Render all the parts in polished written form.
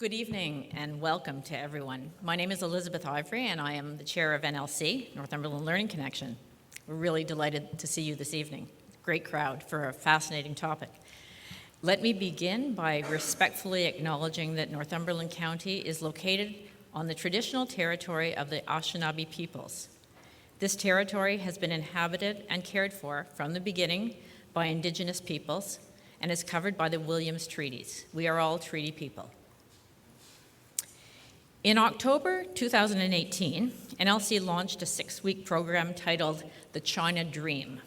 Good evening and welcome to everyone. My name is Elizabeth Ivory and I am the chair of NLC, Northumberland Learning Connection. We're really delighted to see you this evening. Great crowd for a fascinating topic. Let me begin by respectfully acknowledging that Northumberland County is located on the traditional territory of the Anishinaabe peoples. This territory has been inhabited and cared for from the beginning by Indigenous peoples and is covered by the Williams Treaties. We are all treaty people. In October 2018, NLC launched a 6-week program titled The China Dream.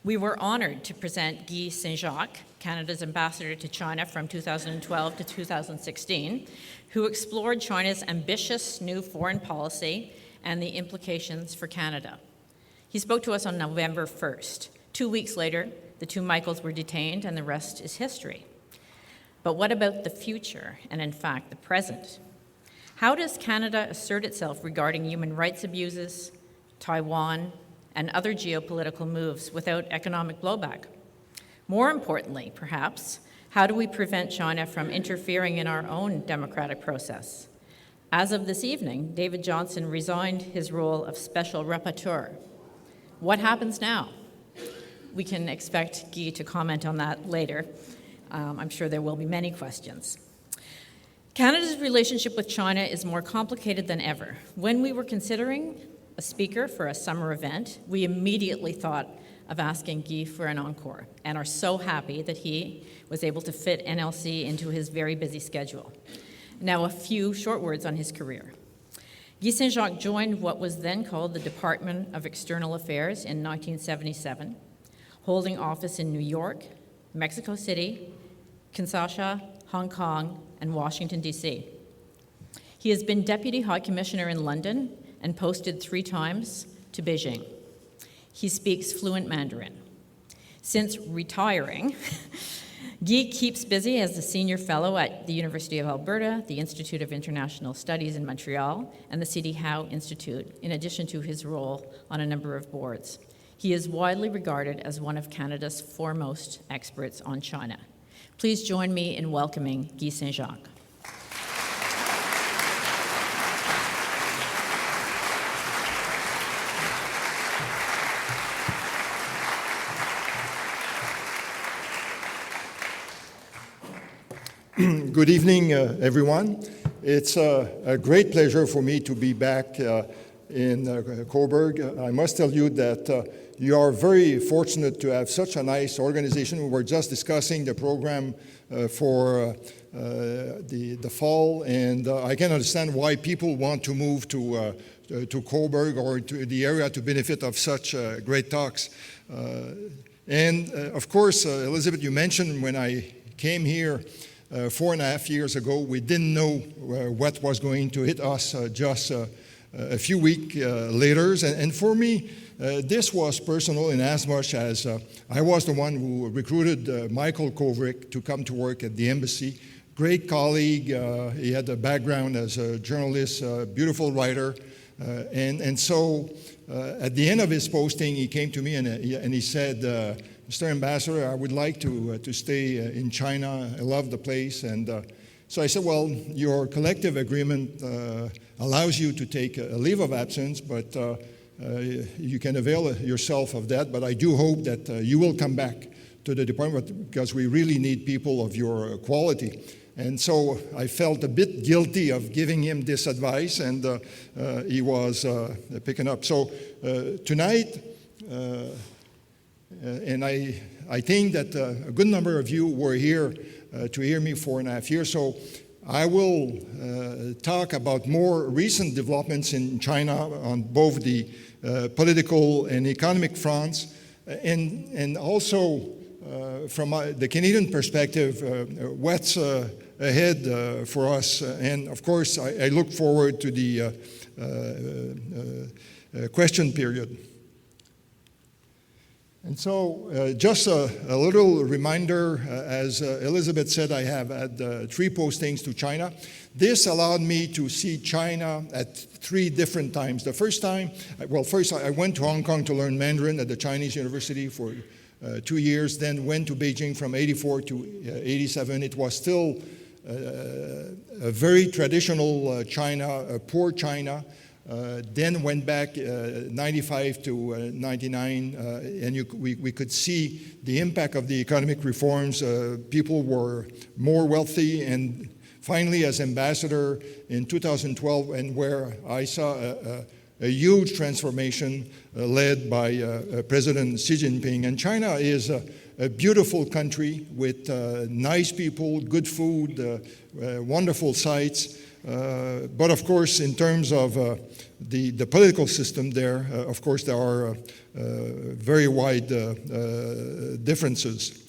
We were honored to present Guy Saint-Jacques, Canada's ambassador to China from 2012 to 2016, who explored China's ambitious new foreign policy and the implications for Canada. He spoke to us on November 1st. 2 weeks later, the two Michaels were detained and the rest is history. But what about the future and, in fact, the present? How does Canada assert itself regarding human rights abuses, Taiwan, and other geopolitical moves without economic blowback? More importantly, perhaps, how do we prevent China from interfering in our own democratic process? As of this evening, David Johnston resigned his role of special rapporteur. What happens now? We can expect Guy to comment on that later. I'm sure there will be many questions. Canada's relationship with China is more complicated than ever. When we were considering a speaker for a summer event, we immediately thought of asking Guy for an encore and are so happy that he was able to fit NLC into his very busy schedule. Now, a few short words on his career. Guy Saint-Jacques joined what was then called the Department of External Affairs in 1977, holding office in New York, Mexico City, Kinshasa, Hong Kong, and Washington, D.C. He has been Deputy High Commissioner in London and posted 3 times to Beijing. He speaks fluent Mandarin. Since retiring, Guy keeps busy as a senior fellow at the University of Alberta, the Institute of International Studies in Montreal, and the C.D. Howe Institute, in addition to his role on a number of boards. He is widely regarded as one of Canada's foremost experts on China. Please join me in welcoming Guy Saint-Jacques. Good evening, everyone. It's a great pleasure for me to be back in Coburg. I must tell you that you are very fortunate to have such a nice organization. We were just discussing the program for the fall, and I can understand why people want to move to Coburg or to the area to benefit of such great talks. And of course, Elizabeth, you mentioned when I came here 4.5 years ago, we didn't know what was going to hit us just a few weeks later. And for me, this was personal in as much as I was the one who recruited Michael Kovrig to come to work at the embassy. Great colleague. He had a background as a journalist, beautiful writer. And so at the end of his posting, he came to me and he said, Mr. Ambassador, I would like to stay in China. I love the place. And so I said, well, your collective agreement allows you to take a leave of absence, but you can avail yourself of that. But I do hope that you will come back to the department because we really need people of your quality. And so I felt a bit guilty of giving him this advice, and he was picking up. So tonight, and I think that a good number of you were here to hear me 4.5 years. So I will talk about more recent developments in China on both the political and economic fronts, and also from the Canadian perspective, what's ahead for us. And of course, I look forward to the question period. And so just a little reminder, as Elizabeth said, I have had 3 postings to China. This allowed me to see China at 3 different times. The first time, first I went to Hong Kong to learn Mandarin at the Chinese University for 2 years, then went to Beijing from 84 to 87. It was still a very traditional China, a poor China, then went back 95 to 99, and we could see the impact of the economic reforms. People were more wealthy, and finally, as ambassador in 2012, and where I saw a huge transformation led by President Xi Jinping. And China is a beautiful country with nice people, good food, wonderful sights. But of course, in terms of the political system there, of course, there are very wide differences.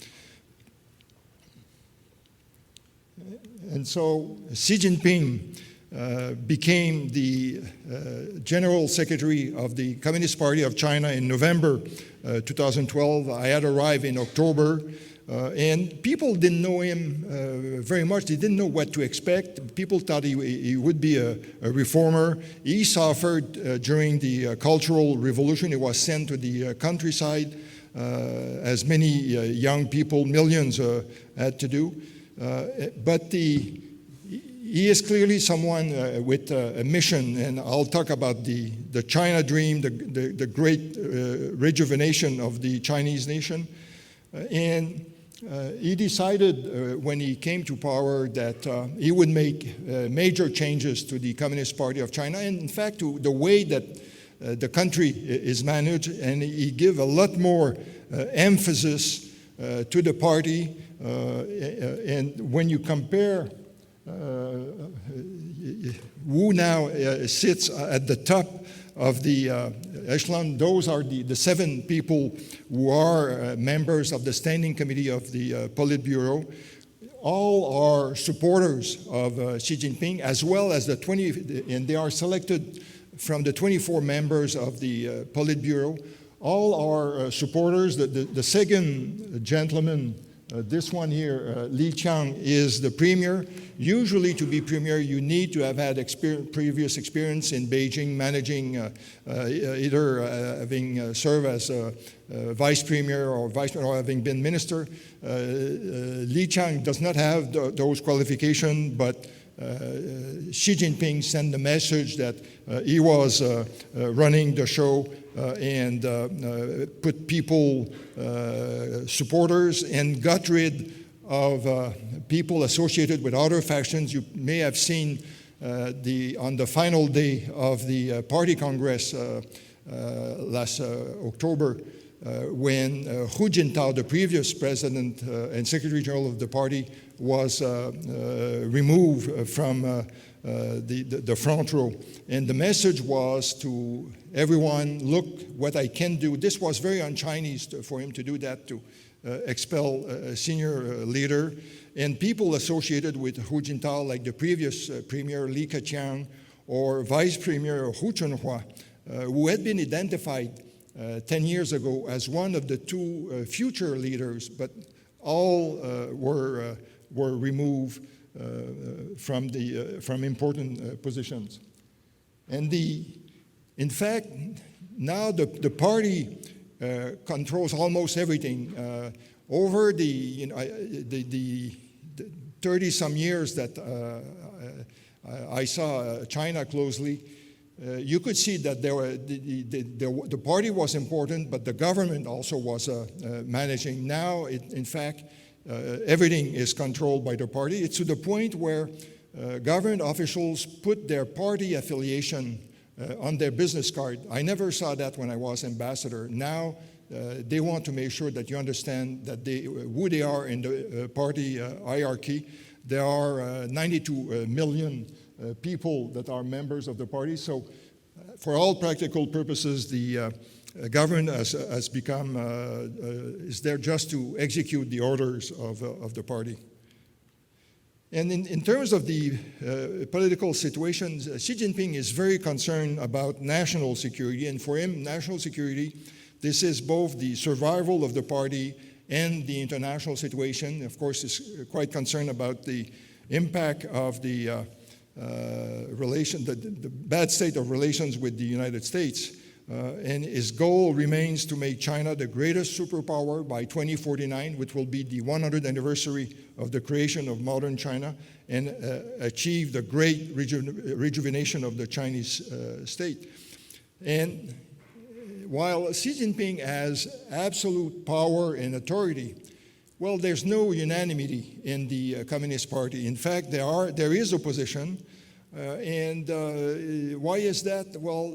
And so Xi Jinping became the General Secretary of the Communist Party of China in November 2012. I had arrived in October, and people didn't know him very much. They didn't know what to expect. People thought he would be a reformer. He suffered during the Cultural Revolution. He was sent to the countryside, as many young people, millions, had to do. But he is clearly someone with a mission, and I'll talk about the China dream, the great rejuvenation of the Chinese nation. And he decided when he came to power that he would make major changes to the Communist Party of China, and in fact to the way that the country is managed, and he gave a lot more emphasis to the party. And when you compare who now sits at the top of the echelon, those are the 7 people who are members of the Standing Committee of the Politburo. All are supporters of Xi Jinping, as well as the 20, and they are selected from the 24 members of the Politburo. All are supporters. The second gentleman, this one here, Li Qiang, is the premier. Usually to be premier, you need to have had previous experience in Beijing, managing either having served as a vice premier or having been minister. Li Qiang does not have those qualifications, but Xi Jinping sent the message that he was running the show and put people, supporters, and got rid of people associated with other factions. You may have seen on the final day of the party congress last October, when Hu Jintao, the previous president and secretary general of the party, was removed from the front row. And the message was to everyone, look what I can do. This was very un-Chinese for him to do that, to expel a senior leader. And people associated with Hu Jintao, like the previous premier Li Keqiang or vice premier Hu Chunhua, who had been identified 10 years ago as one of the 2 future leaders, but all were removed from important positions. And in fact, now the party controls almost everything. Over the 30-some years that I saw China closely, you could see that the party was important, but the government also was managing. Now, in fact, everything is controlled by the party. It's to the point where government officials put their party affiliation on their business card. I never saw that when I was ambassador. Now, they want to make sure that you understand that who they are in the party hierarchy. There are 92 million people that are members of the party. So for all practical purposes, the government has become, is there just to execute the orders of the party. And in terms of the political situations, Xi Jinping is very concerned about national security. And for him, national security, this is both the survival of the party and the international situation. Of course, he's quite concerned about the impact of the the bad state of relations with the United States. and his goal remains to make China the greatest superpower by 2049, which will be the 100th anniversary of the creation of modern China, and achieve the great rejuvenation of the Chinese state. And while Xi Jinping has absolute power and authority, well, there's no unanimity in the Communist Party. In fact, there is opposition. Why is that? Well,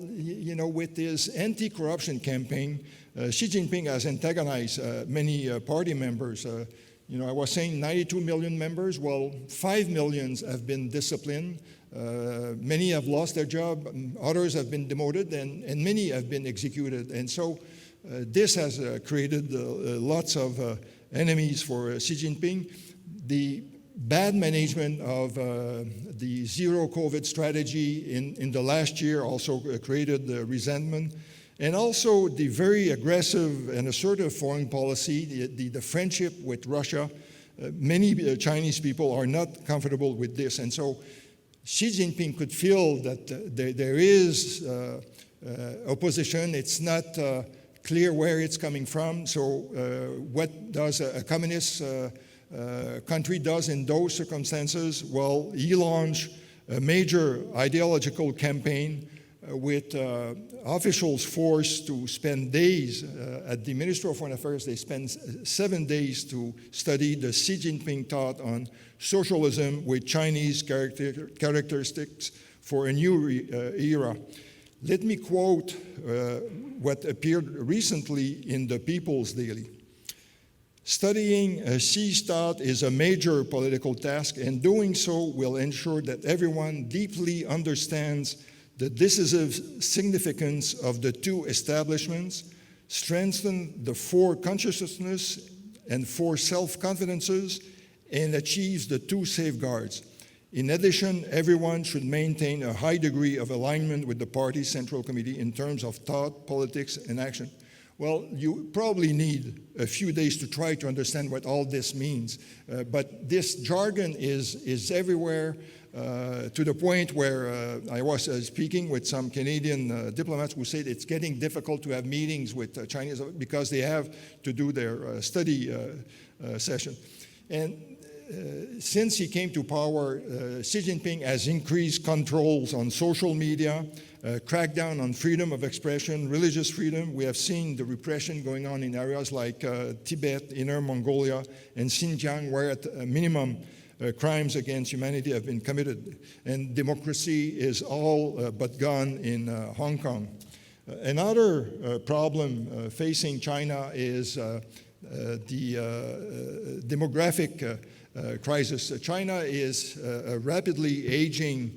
with his anti-corruption campaign, Xi Jinping has antagonized many party members. I was saying 92 million members. Well, 5 million have been disciplined. Many have lost their job. Others have been demoted, and many have been executed. And so this has created lots of enemies for Xi Jinping. The bad management of the zero COVID strategy in the last year also created resentment. And also the very aggressive and assertive foreign policy, the friendship with Russia. Many Chinese people are not comfortable with this. And so Xi Jinping could feel that there is opposition. It's not clear where it's coming from. So what does a communist country does in those circumstances? Well, he launched a major ideological campaign with officials forced to spend days at the Ministry of Foreign Affairs. They spent 7 days to study the Xi Jinping thought on socialism with Chinese characteristics for a new era. Let me quote what appeared recently in the People's Daily. Studying Xi's thought is a major political task, and doing so will ensure that everyone deeply understands the decisive significance of the two establishments, strengthen the four consciousness and four self-confidences, and achieves the two safeguards. In addition, everyone should maintain a high degree of alignment with the party's Central Committee in terms of thought, politics, and action. Well, you probably need a few days to try to understand what all this means. But this jargon is everywhere to the point where I was speaking with some Canadian diplomats who said it's getting difficult to have meetings with Chinese because they have to do their study session. And since he came to power, Xi Jinping has increased controls on social media, crackdown on freedom of expression, religious freedom. We have seen the repression going on in areas like Tibet, Inner Mongolia, and Xinjiang, where at a minimum crimes against humanity have been committed. And democracy is all but gone in Hong Kong. Another problem facing China is the demographic crisis. China is a rapidly aging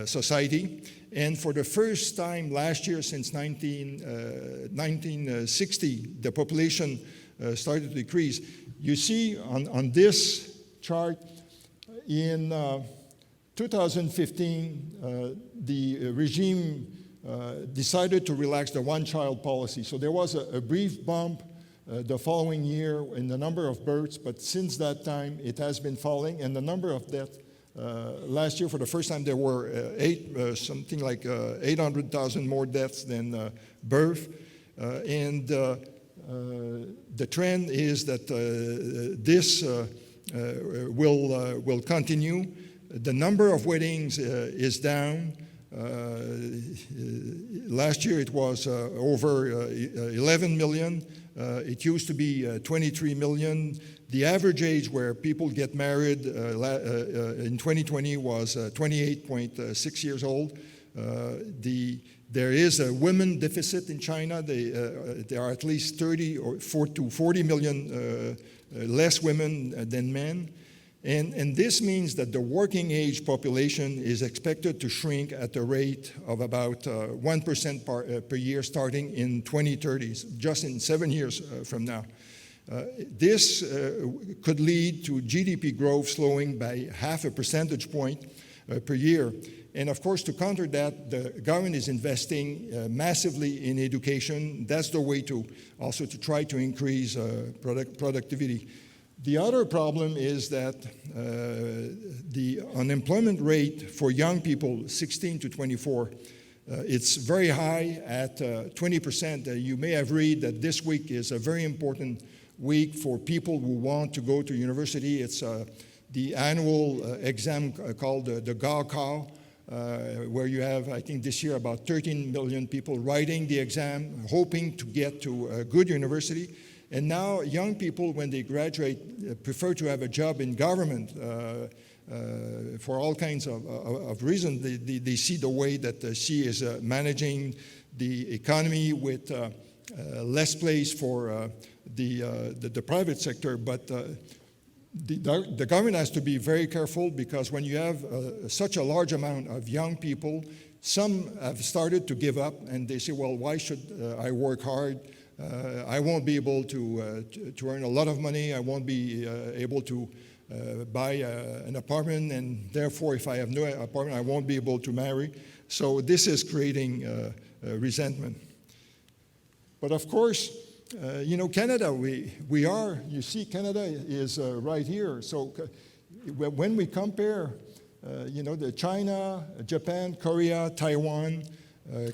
society, and for the first time last year since 1960, the population started to decrease. You see on this chart, in 2015, the regime decided to relax the one-child policy. So there was a brief bump the following year in the number of births, but since that time it has been falling, and the number of deaths last year, for the first time, there were something like 800,000 more deaths than birth, and the trend is that this will continue. The number of weddings is down. Last year it was over 11 million. It used to be 23 million. The average age where people get married in 2020 was 28.6 years old. There is a women deficit in China. There are at least 30 or 40 million less women than men. And this means that the working age population is expected to shrink at a rate of about 1% per year starting in 2030, just in 7 years from now. This could lead to GDP growth slowing by 0.5 percentage point per year. And of course, to counter that, the government is investing massively in education. That's the way to also to try to increase productivity. The other problem is that the unemployment rate for young people, 16 to 24, It's very high at 20%. You may have read that this week is a very important week for people who want to go to university. It's the annual exam called the Gaokao, where you have, I think this year, about 13 million people writing the exam, hoping to get to a good university. And now young people, when they graduate, prefer to have a job in government for all kinds of reasons. They see the way that she is managing the economy with less place for the private sector. But the government has to be very careful, because when you have such a large amount of young people, some have started to give up, and they say, well, why should I work hard? I won't be able to earn a lot of money. I won't be able to buy an apartment, and therefore, if I have no apartment, I won't be able to marry. So this is creating resentment. But of course, Canada, you see, Canada is right here. So when we compare, the China, Japan, Korea, Taiwan,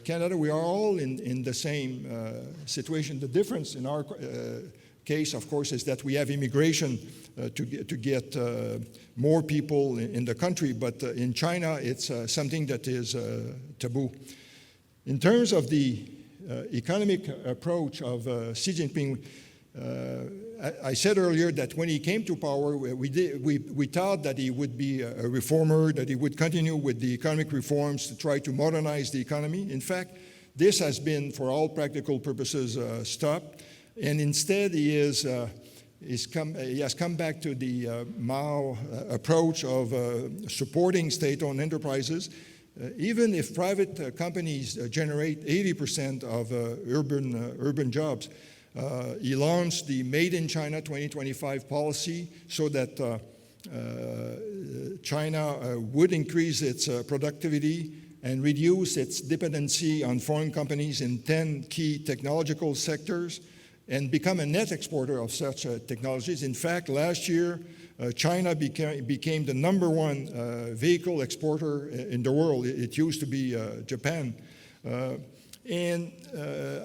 Canada, we are all in the same situation. The difference in our case, of course, is that we have immigration to get more people in the country, but in China, it's something that is taboo. In terms of the economic approach of Xi Jinping, I said earlier that when he came to power, we thought that he would be a reformer, that he would continue with the economic reforms to try to modernize the economy. In fact, this has been, for all practical purposes, stopped, and instead he has come back to the Mao approach of supporting state-owned enterprises. Even if private companies generate 80% of urban jobs, he launched the Made in China 2025 policy so that China would increase its productivity and reduce its dependency on foreign companies in 10 key technological sectors and become a net exporter of such technologies. In fact, last year, China became the #1 vehicle exporter in the world. It used to be Japan. And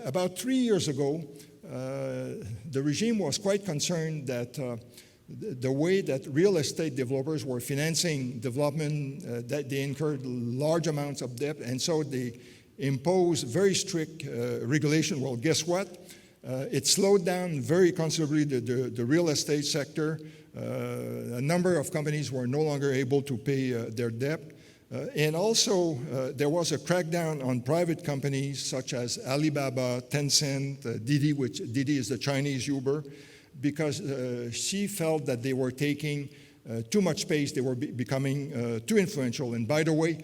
about 3 years ago, the regime was quite concerned that the way that real estate developers were financing development, that they incurred large amounts of debt, and so they imposed very strict regulation. Well, guess what? It slowed down very considerably the real estate sector. A number of companies were no longer able to pay their debt. And also, there was a crackdown on private companies such as Alibaba, Tencent, Didi, which Didi is the Chinese Uber, because she felt that they were taking too much space. They were becoming too influential. And by the way,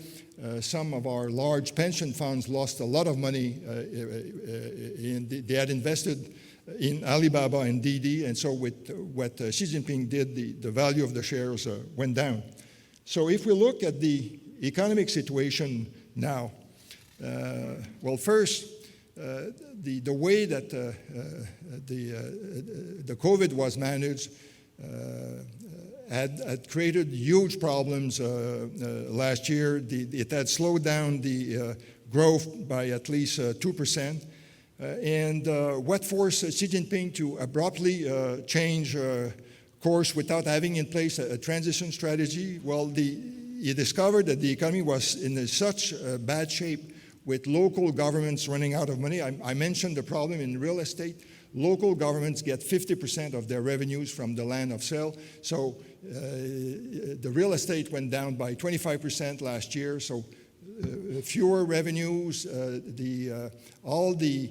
some of our large pension funds lost a lot of money. They had invested in Alibaba and Didi, and so with what Xi Jinping did, the value of the shares went down. So if we look at the economic situation now, well, first, the way that the COVID was managed had created huge problems last year. It had slowed down the growth by at least 2%. And what forced Xi Jinping to abruptly change course without having in place a transition strategy? Well, he discovered that the economy was in such bad shape with local governments running out of money. I mentioned the problem in real estate. Local governments get 50% of their revenues from the land of sale. So the real estate went down by 25% last year. So fewer revenues. All the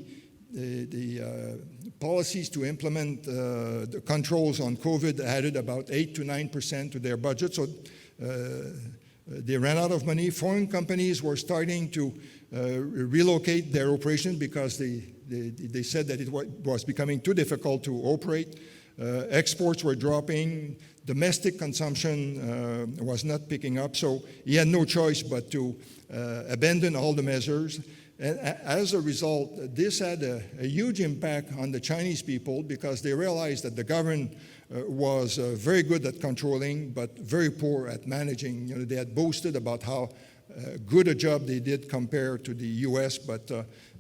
policies to implement the controls on COVID added about 8 to 9% to their budget. So they ran out of money. Foreign companies were starting to relocate their operation because they said that it was becoming too difficult to operate. Exports were dropping. Domestic consumption was not picking up. So he had no choice but to abandon all the measures. And as a result, this had a huge impact on the Chinese people because they realized that the government was very good at controlling, but very poor at managing. They had boasted about how good a job they did compared to the U.S., but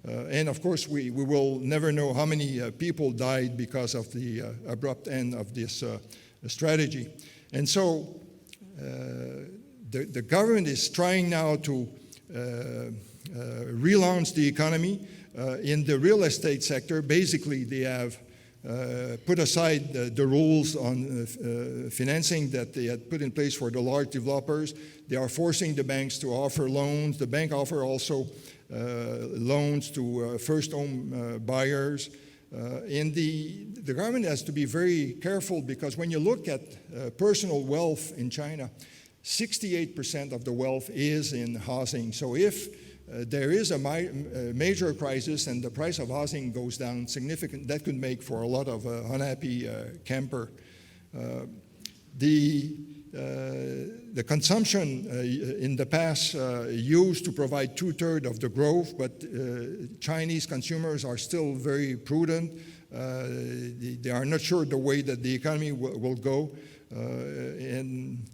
and of course we will never know how many people died because of the abrupt end of this strategy. And so the government is trying now to relaunch the economy. In the real estate sector, basically they have put aside the rules on financing that they had put in place for the large developers. They are forcing the banks to offer loans. The bank offer also loans to first home buyers. And the government has to be very careful, because when you look at personal wealth in China, 68% of the wealth is in housing. So if there is a major crisis and the price of housing goes down significantly, that could make for a lot of unhappy camper. The consumption in the past used to provide 2/3 of the growth, but Chinese consumers are still very prudent. They are not sure the way that the economy will go. And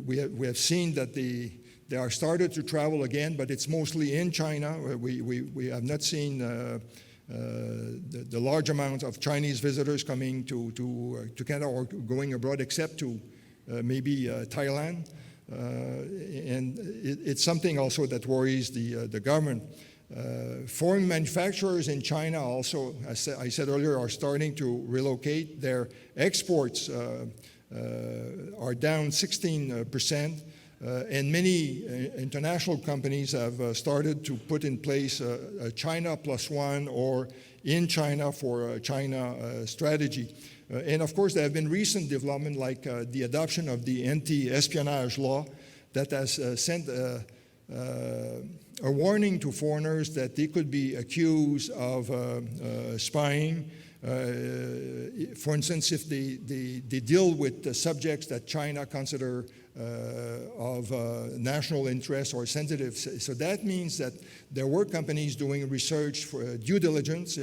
we have seen that they are started to travel again, but it's mostly in China. We have not seen the large amount of Chinese visitors coming to Canada or going abroad, except to maybe Thailand. And it's something also that worries the government. Foreign manufacturers in China also, as I said earlier, are starting to relocate. Their exports are down 16%. And many international companies have started to put in place a China +1 or in China for China strategy. And of course, there have been recent developments like the adoption of the anti-espionage law that has sent a warning to foreigners that they could be accused of spying. For instance, if they deal with the subjects that China consider of national interest or sensitive. So that means that there were companies doing research for due diligence.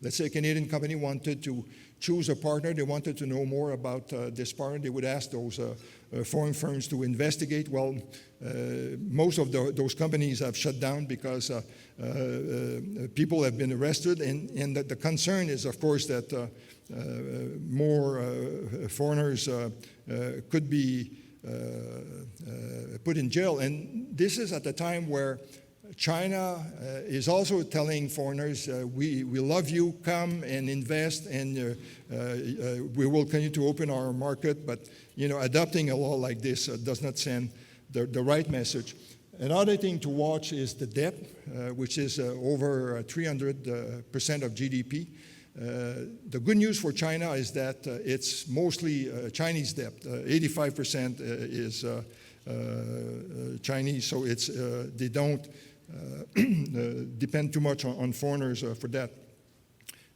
Let's say a Canadian company wanted to choose a partner. They wanted to know more about this partner. They would ask those foreign firms to investigate. Well, most of those companies have shut down because people have been arrested. And the concern is, of course, that more foreigners could be put in jail. And this is at a time where China is also telling foreigners, we love you, come and invest, and we will continue to open our market. But adopting a law like this does not send the right message. Another thing to watch is the debt, which is over 300% of GDP. The good news for China is that it's mostly Chinese debt. 85% is Chinese, so they don't depend too much on foreigners for that.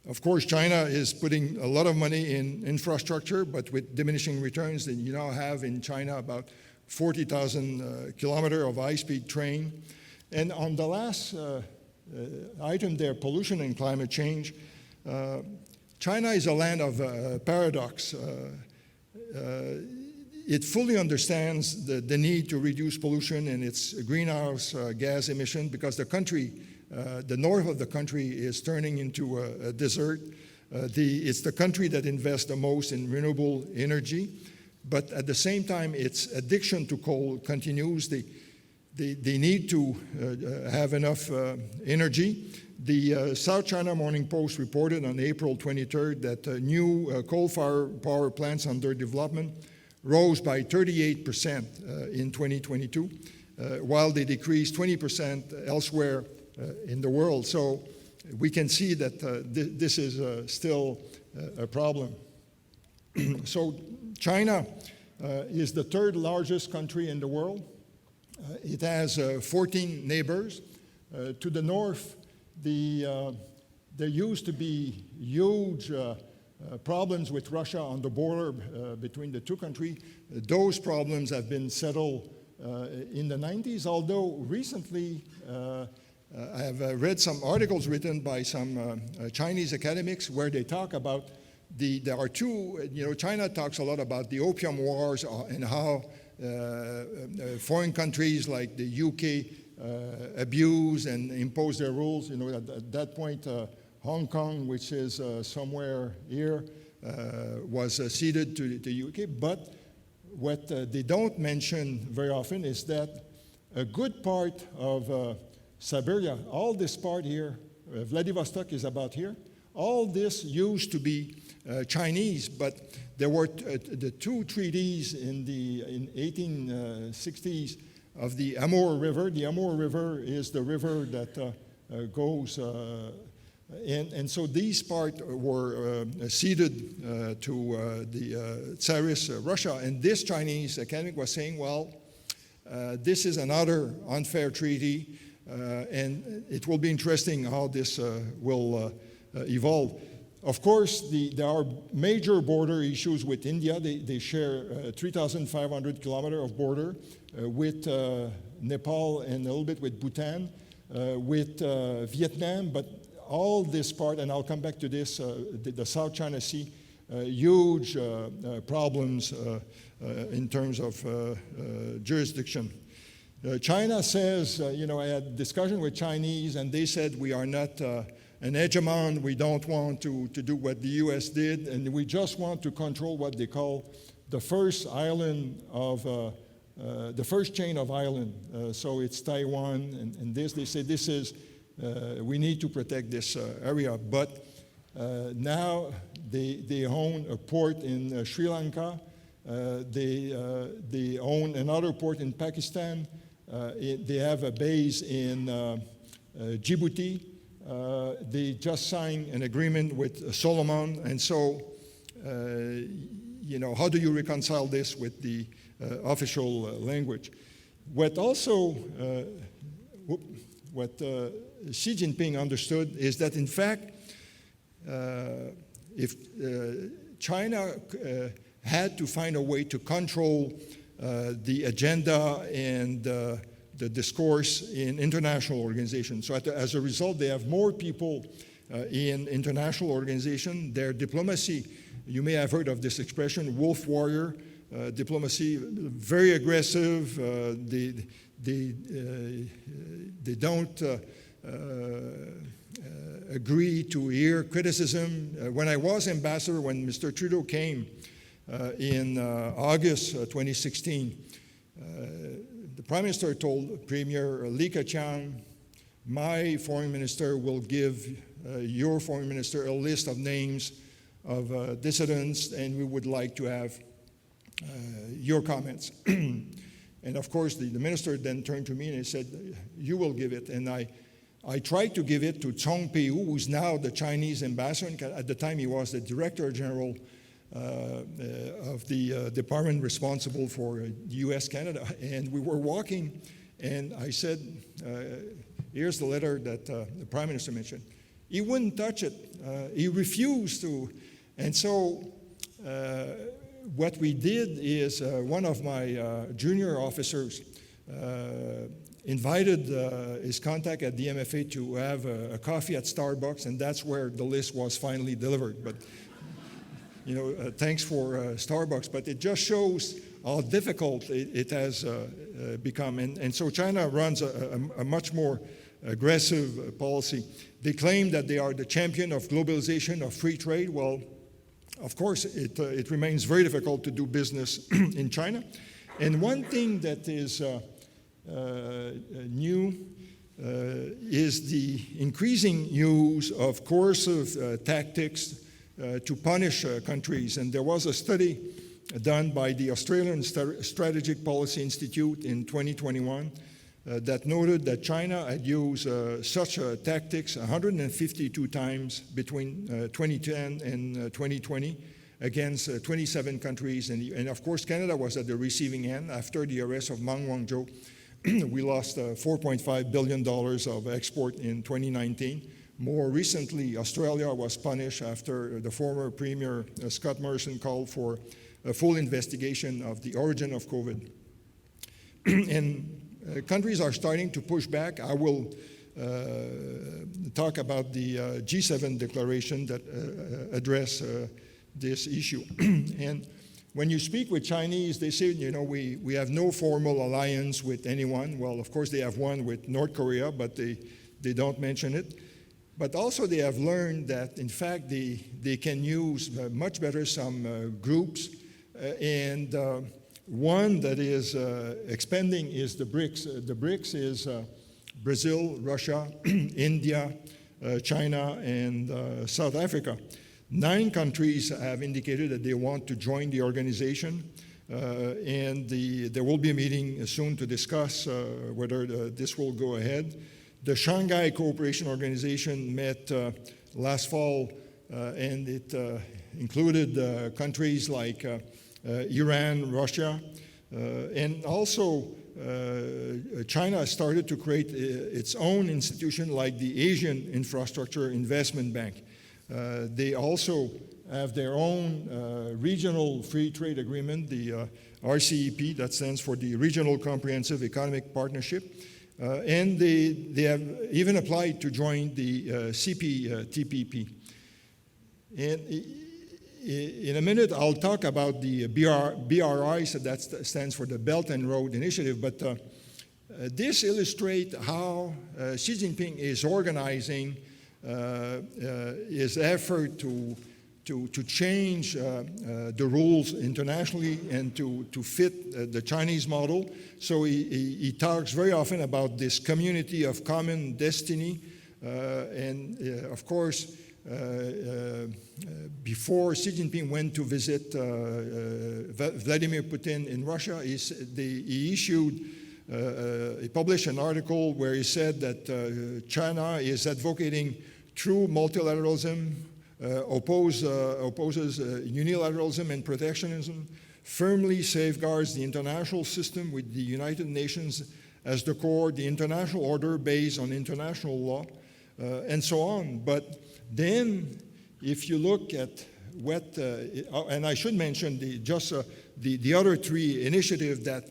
Of course, China is putting a lot of money in infrastructure, but with diminishing returns. And you now have in China about 40,000 kilometers of high-speed train. And on the last item there, pollution and climate change, China is a land of paradox. It fully understands the need to reduce pollution and its greenhouse gas emission, because the country, the north of the country, is turning into a desert. It's the country that invests the most in renewable energy, but at the same time, its addiction to coal continues. They need to have enough energy. The South China Morning Post reported on April 23rd that new coal-fired power plants under development rose by 38% in 2022, while they decreased 20% elsewhere in the world. So we can see that this is still a problem. So China is the third largest country in the world. It has 14 neighbors. To the north, there used to be huge problems with Russia on the border between the two countries. Those problems have been settled in the 90s, although recently I have read some articles written by some Chinese academics where they talk about there are two, China talks a lot about the Opium Wars and how foreign countries like the UK abuse and impose their rules. At that point, Hong Kong, which is somewhere here, was ceded to the UK. But what they don't mention very often is that a good part of Siberia, all this part here, Vladivostok is about here, all this used to be Chinese, but there were the two treaties in 1860s of the Amur River. The Amur River is the river that goes, and so these parts were ceded to the Tsarist Russia. And this Chinese academic was saying, well, this is another unfair treaty, and it will be interesting how this will evolve. Of course, there are major border issues with India. They share 3,500 kilometers of border with Nepal and a little bit with Bhutan, with Vietnam, but all this part, and I'll come back to this, the South China Sea, huge problems in terms of jurisdiction. China says, I had discussion with Chinese, and they said we are not an hegemon. We don't want to do what the U.S. did, and we just want to control what they call the first island of the first chain of island. So it's Taiwan, and this. They say this is we need to protect this area, but now they own a port in Sri Lanka. They own another port in Pakistan. They have a base in Djibouti. They just signed an agreement with Solomon, and so how do you reconcile this with the official language? What Xi Jinping understood is that, in fact, if China had to find a way to control the agenda and the discourse in international organizations. So as a result, they have more people in international organizations. Their diplomacy, you may have heard of this expression, wolf warrior diplomacy, very aggressive. They don't agree to hear criticism. When I was ambassador, when Mr. Trudeau came in August 2016, the Prime Minister told Premier Li Keqiang, my foreign minister will give your foreign minister a list of names of dissidents, and we would like to have your comments. And of course, the minister then turned to me and he said, you will give it. And I tried to give it to Chong Pei-hu, who's now the Chinese ambassador. At the time, he was the Director General of the department responsible for U.S. Canada. And we were walking, and I said, here's the letter that the Prime Minister mentioned. He wouldn't touch it. He refused to. And so what we did is one of my junior officers invited his contact at the MFA to have a coffee at Starbucks, and that's where the list was finally delivered. But thanks for Starbucks, but it just shows how difficult it has become. And so China runs a much more aggressive policy. They claim that they are the champion of globalization, of free trade. Well, of course, it remains very difficult to do business in China. And one thing that is new is the increasing use of coercive tactics to punish countries. And there was a study done by the Australian Strategic Policy Institute in 2021 that noted that China had used such tactics 152 times between 2010 and 2020 against 27 countries. And of course, Canada was at the receiving end. After the arrest of Meng Wanzhou, we lost $4.5 billion of export in 2019. More recently, Australia was punished after the former Premier Scott Morrison called for a full investigation of the origin of COVID. And countries are starting to push back. I will talk about the G7 declaration that address this issue. And when you speak with Chinese, they say, we have no formal alliance with anyone. Well, of course, they have one with North Korea, but they don't mention it. But also they have learned that, in fact, they can use much better some groups. And one that is expanding is the BRICS. The BRICS is Brazil, Russia, India, China, and South Africa. 9 countries have indicated that they want to join the organization, and there will be a meeting soon to discuss whether this will go ahead. The Shanghai Cooperation Organization met last fall, and it included countries like Iran, Russia, and also China started to create its own institution like the Asian Infrastructure Investment Bank. They also have their own regional free trade agreement, the RCEP, that stands for the Regional Comprehensive Economic Partnership. And they have even applied to join the CPTPP. And in a minute, I'll talk about the BRI, so that stands for the Belt and Road Initiative. But this illustrates how Xi Jinping is organizing his effort to change the rules internationally and to fit the Chinese model. So he talks very often about this community of common destiny. And of course, before Xi Jinping went to visit Vladimir Putin in Russia, he published an article where he said that China is advocating true multilateralism, opposes unilateralism and protectionism, firmly safeguards the international system with the United Nations as the core, the international order based on international law, and so on. But then, if you look at what, and I should mention the other 3 initiatives that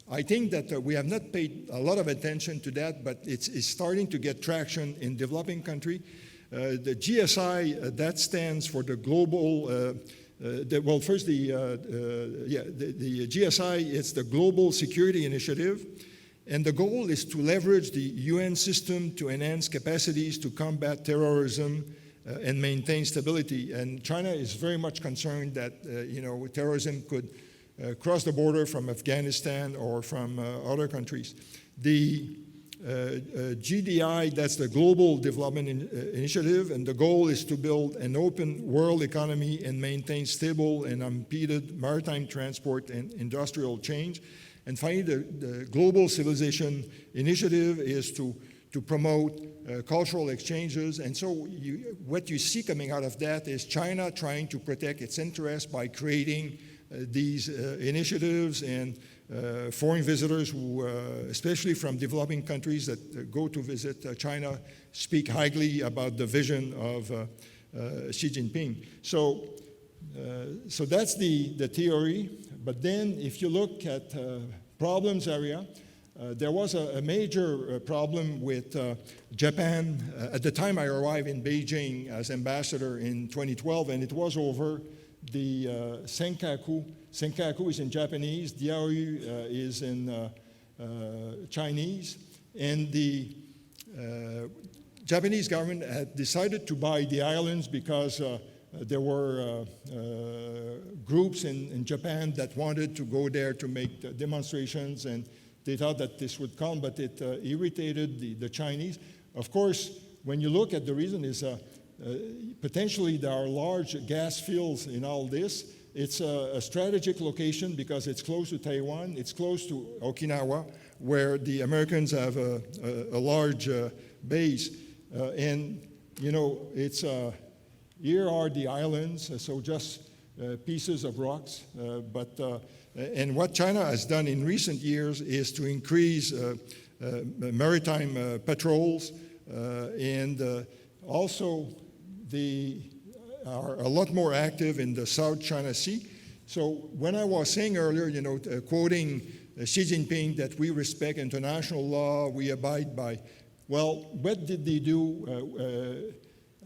I think that we have not paid a lot of attention to that, but it's starting to get traction in developing countries. The GSI, that stands for the global, the GSI, it's the Global Security Initiative, and the goal is to leverage the UN system to enhance capacities to combat terrorism and maintain stability. And China is very much concerned that terrorism could cross the border from Afghanistan or from other countries. The GDI, that's the Global Development Initiative, and the goal is to build an open world economy and maintain stable and unimpeded maritime transport and industrial change. And finally, the Global Civilization Initiative is to promote cultural exchanges. And so what you see coming out of that is China trying to protect its interests by creating these initiatives, and foreign visitors who, especially from developing countries that go to visit China, speak highly about the vision of Xi Jinping. So that's the theory. But then if you look at problems area, there was a major problem with Japan. At the time I arrived in Beijing as ambassador in 2012, and it was over the Senkaku. Senkaku is in Japanese, Diaoyu is in Chinese, and the Japanese government had decided to buy the islands because there were groups in Japan that wanted to go there to make demonstrations, and they thought that this would come, but it irritated the Chinese. Of course, when you look at the reason is potentially there are large gas fields in all this. It's a strategic location because it's close to Taiwan, it's close to Okinawa, where the Americans have a large base. And it's here are the islands, so just pieces of rocks. And what China has done in recent years is to increase maritime patrols, and also they are a lot more active in the South China Sea. So when I was saying earlier, quoting Xi Jinping that we respect international law, we abide by, well, what did they do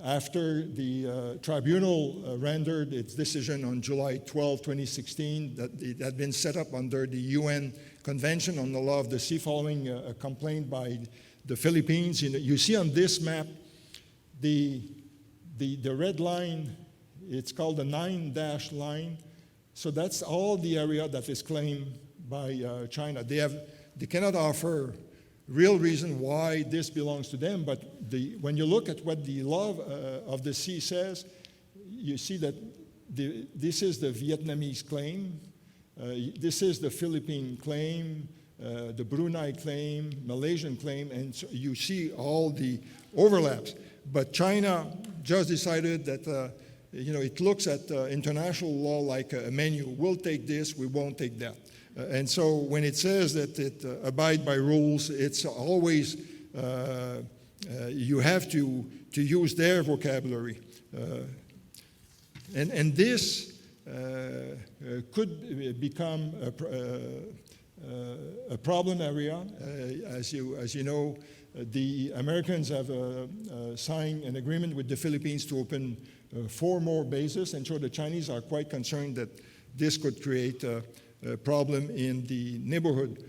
after the tribunal rendered its decision on July 12, 2016, that it had been set up under the UN Convention on the Law of the Sea following a complaint by the Philippines. You see on this map the red line, it's called the 9-dash line. So that's all the area that is claimed by China. They cannot offer real reason why this belongs to them, but when you look at what the law of the sea says, you see that this is the Vietnamese claim, this is the Philippine claim, the Brunei claim, Malaysian claim, and so you see all the overlaps. But China just decided that it looks at international law like a menu. We'll take this, we won't take that. And so when it says that it abide by rules, it's always you have to use their vocabulary. And this could become a problem area. As you know, the Americans have signed an agreement with the Philippines to open 4 more bases, and so the Chinese are quite concerned that this could create a problem in the neighborhood.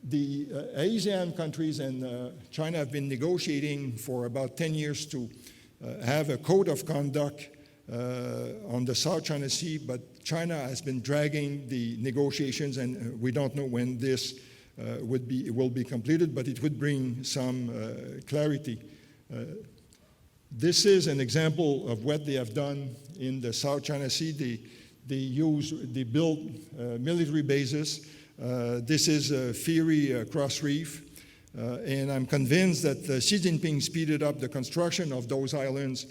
The ASEAN countries and China have been negotiating for about 10 years to have a code of conduct on the South China Sea, but China has been dragging the negotiations, and we don't know when this will be completed, but it would bring some clarity. This is an example of what they have done in the South China Sea. They built military bases. This is Fiery Cross Reef, and I'm convinced that Xi Jinping speeded up the construction of those islands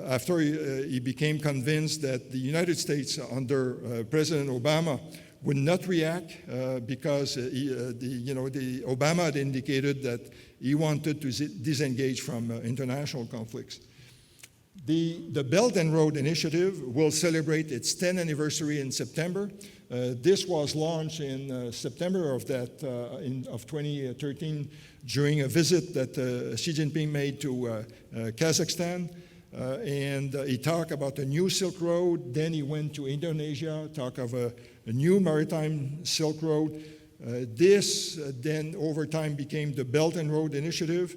after he became convinced that the United States under President Obama would not react because Obama had indicated that he wanted to disengage from international conflicts. The Belt and Road Initiative will celebrate its 10th anniversary in September. This was launched in September of 2013 during a visit that Xi Jinping made to Kazakhstan. And he talked about a new Silk Road. Then he went to Indonesia, talked of a new maritime Silk Road. This then over time became the Belt and Road Initiative,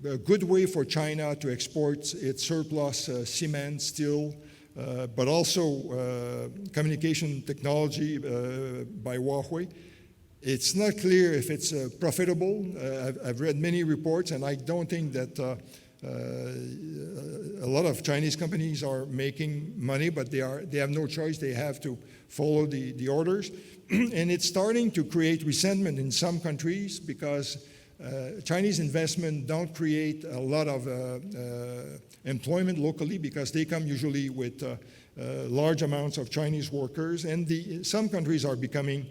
a good way for China to export its surplus cement, steel, but also communication technology by Huawei. It's not clear if it's profitable. I've read many reports, and I don't think that a lot of Chinese companies are making money, but they have no choice. They have to follow the orders. And it's starting to create resentment in some countries because Chinese investment don't create a lot of employment locally because they come usually with large amounts of Chinese workers. And some countries are becoming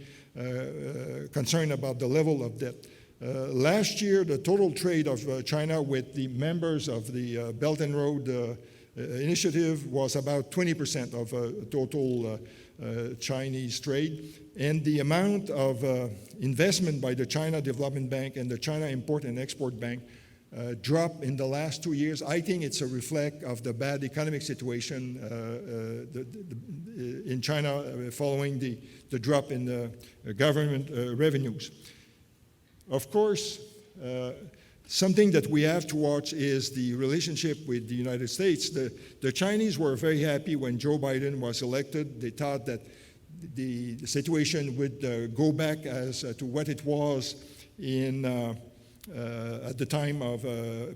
concerned about the level of debt. Last year, the total trade of China with the members of the Belt and Road Initiative was about 20% of total Chinese trade. And the amount of investment by the China Development Bank and the China Import and Export Bank dropped in the last 2 years. I think it's a reflect of the bad economic situation in China following the drop in the government revenues. Of course, something that we have to watch is the relationship with the United States. The Chinese were very happy when Joe Biden was elected. They thought that the situation would go back as to what it was at the time of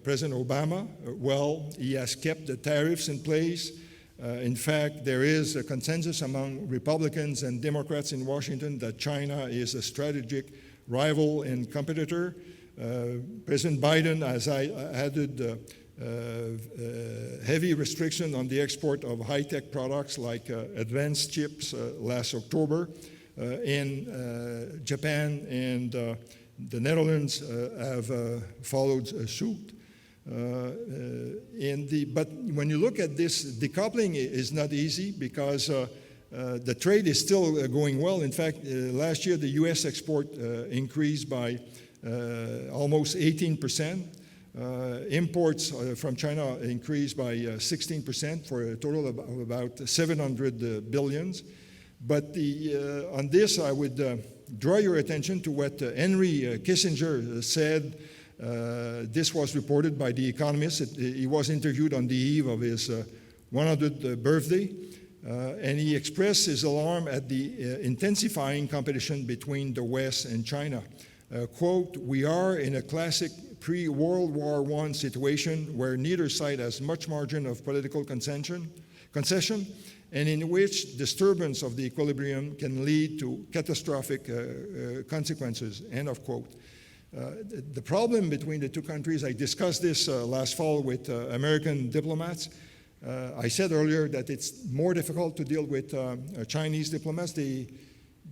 President Obama. Well, he has kept the tariffs in place. In fact, there is a consensus among Republicans and Democrats in Washington that China is a strategic rival and competitor. President Biden has added heavy restriction on the export of high-tech products like advanced chips last October. And Japan and the Netherlands have followed suit. But when you look at this, decoupling is not easy because the trade is still going well. In fact, last year the U.S. export increased by almost 18%. Imports from China increased by 16% for a total of about 700 billions. But on this, I would draw your attention to what Henry Kissinger said. This was reported by The Economist. He was interviewed on the eve of his 100th birthday, and he expressed his alarm at the intensifying competition between the West and China. Quote, "We are in a classic pre-World War I situation where neither side has much margin of political concession, and in which disturbance of the equilibrium can lead to catastrophic consequences," end of quote. The problem between the two countries, I discussed this last fall with American diplomats. I said earlier that it's more difficult to deal with Chinese diplomats.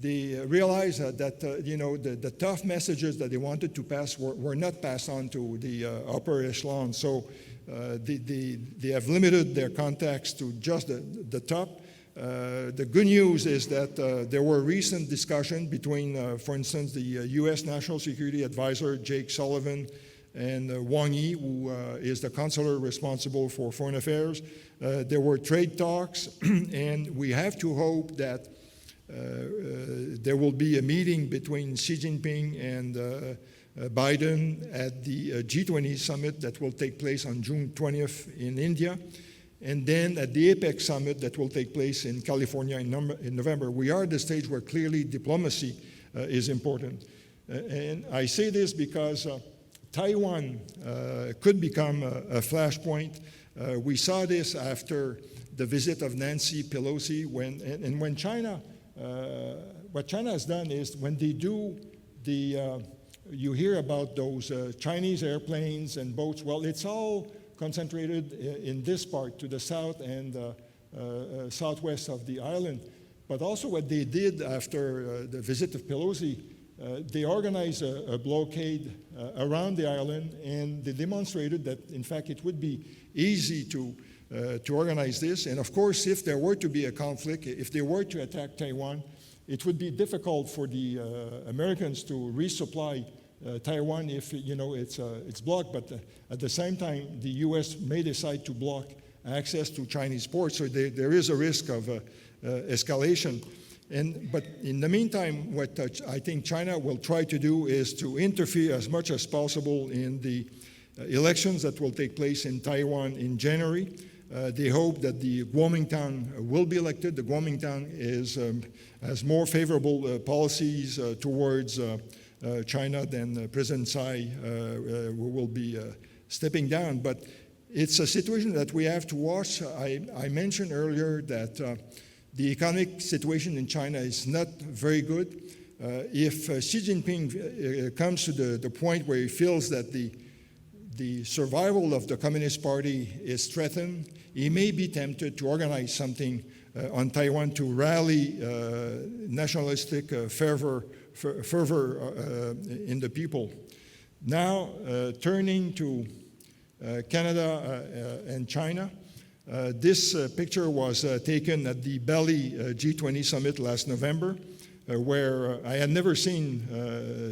They realized that the tough messages that they wanted to pass were not passed on to the upper echelon. So they have limited their contacts to just the top. The good news is that there were recent discussions between, for instance, the U.S. National Security Advisor, Jake Sullivan, and Wang Yi, who is the counselor responsible for foreign affairs. There were trade talks, and we have to hope that there will be a meeting between Xi Jinping and Biden at the G20 summit that will take place on June 20th in India, and then at the APEC summit that will take place in California in November. We are at the stage where clearly diplomacy is important. And I say this because Taiwan could become a flashpoint. We saw this after the visit of Nancy Pelosi, when China, what China has done is when they do you hear about those Chinese airplanes and boats, well, it's all concentrated in this part to the south and southwest of the island. But also what they did after the visit of Pelosi, they organized a blockade around the island, and they demonstrated that, in fact, it would be easy to organize this. And of course, if there were to be a conflict, if they were to attack Taiwan, it would be difficult for the Americans to resupply Taiwan if it's blocked. But at the same time, the U.S. may decide to block access to Chinese ports, so there is a risk of escalation. But in the meantime, what I think China will try to do is to interfere as much as possible in the elections that will take place in Taiwan in January. They hope that the Kuomintang will be elected. The Kuomintang has more favorable policies towards China than President Tsai, who will be stepping down. But it's a situation that we have to watch. I mentioned earlier that the economic situation in China is not very good. If Xi Jinping comes to the point where he feels that the survival of the Communist Party is threatened, he may be tempted to organize something on Taiwan to rally nationalistic fervor in the people. Now, turning to Canada and China, this picture was taken at the Bali G20 summit last November, where I had never seen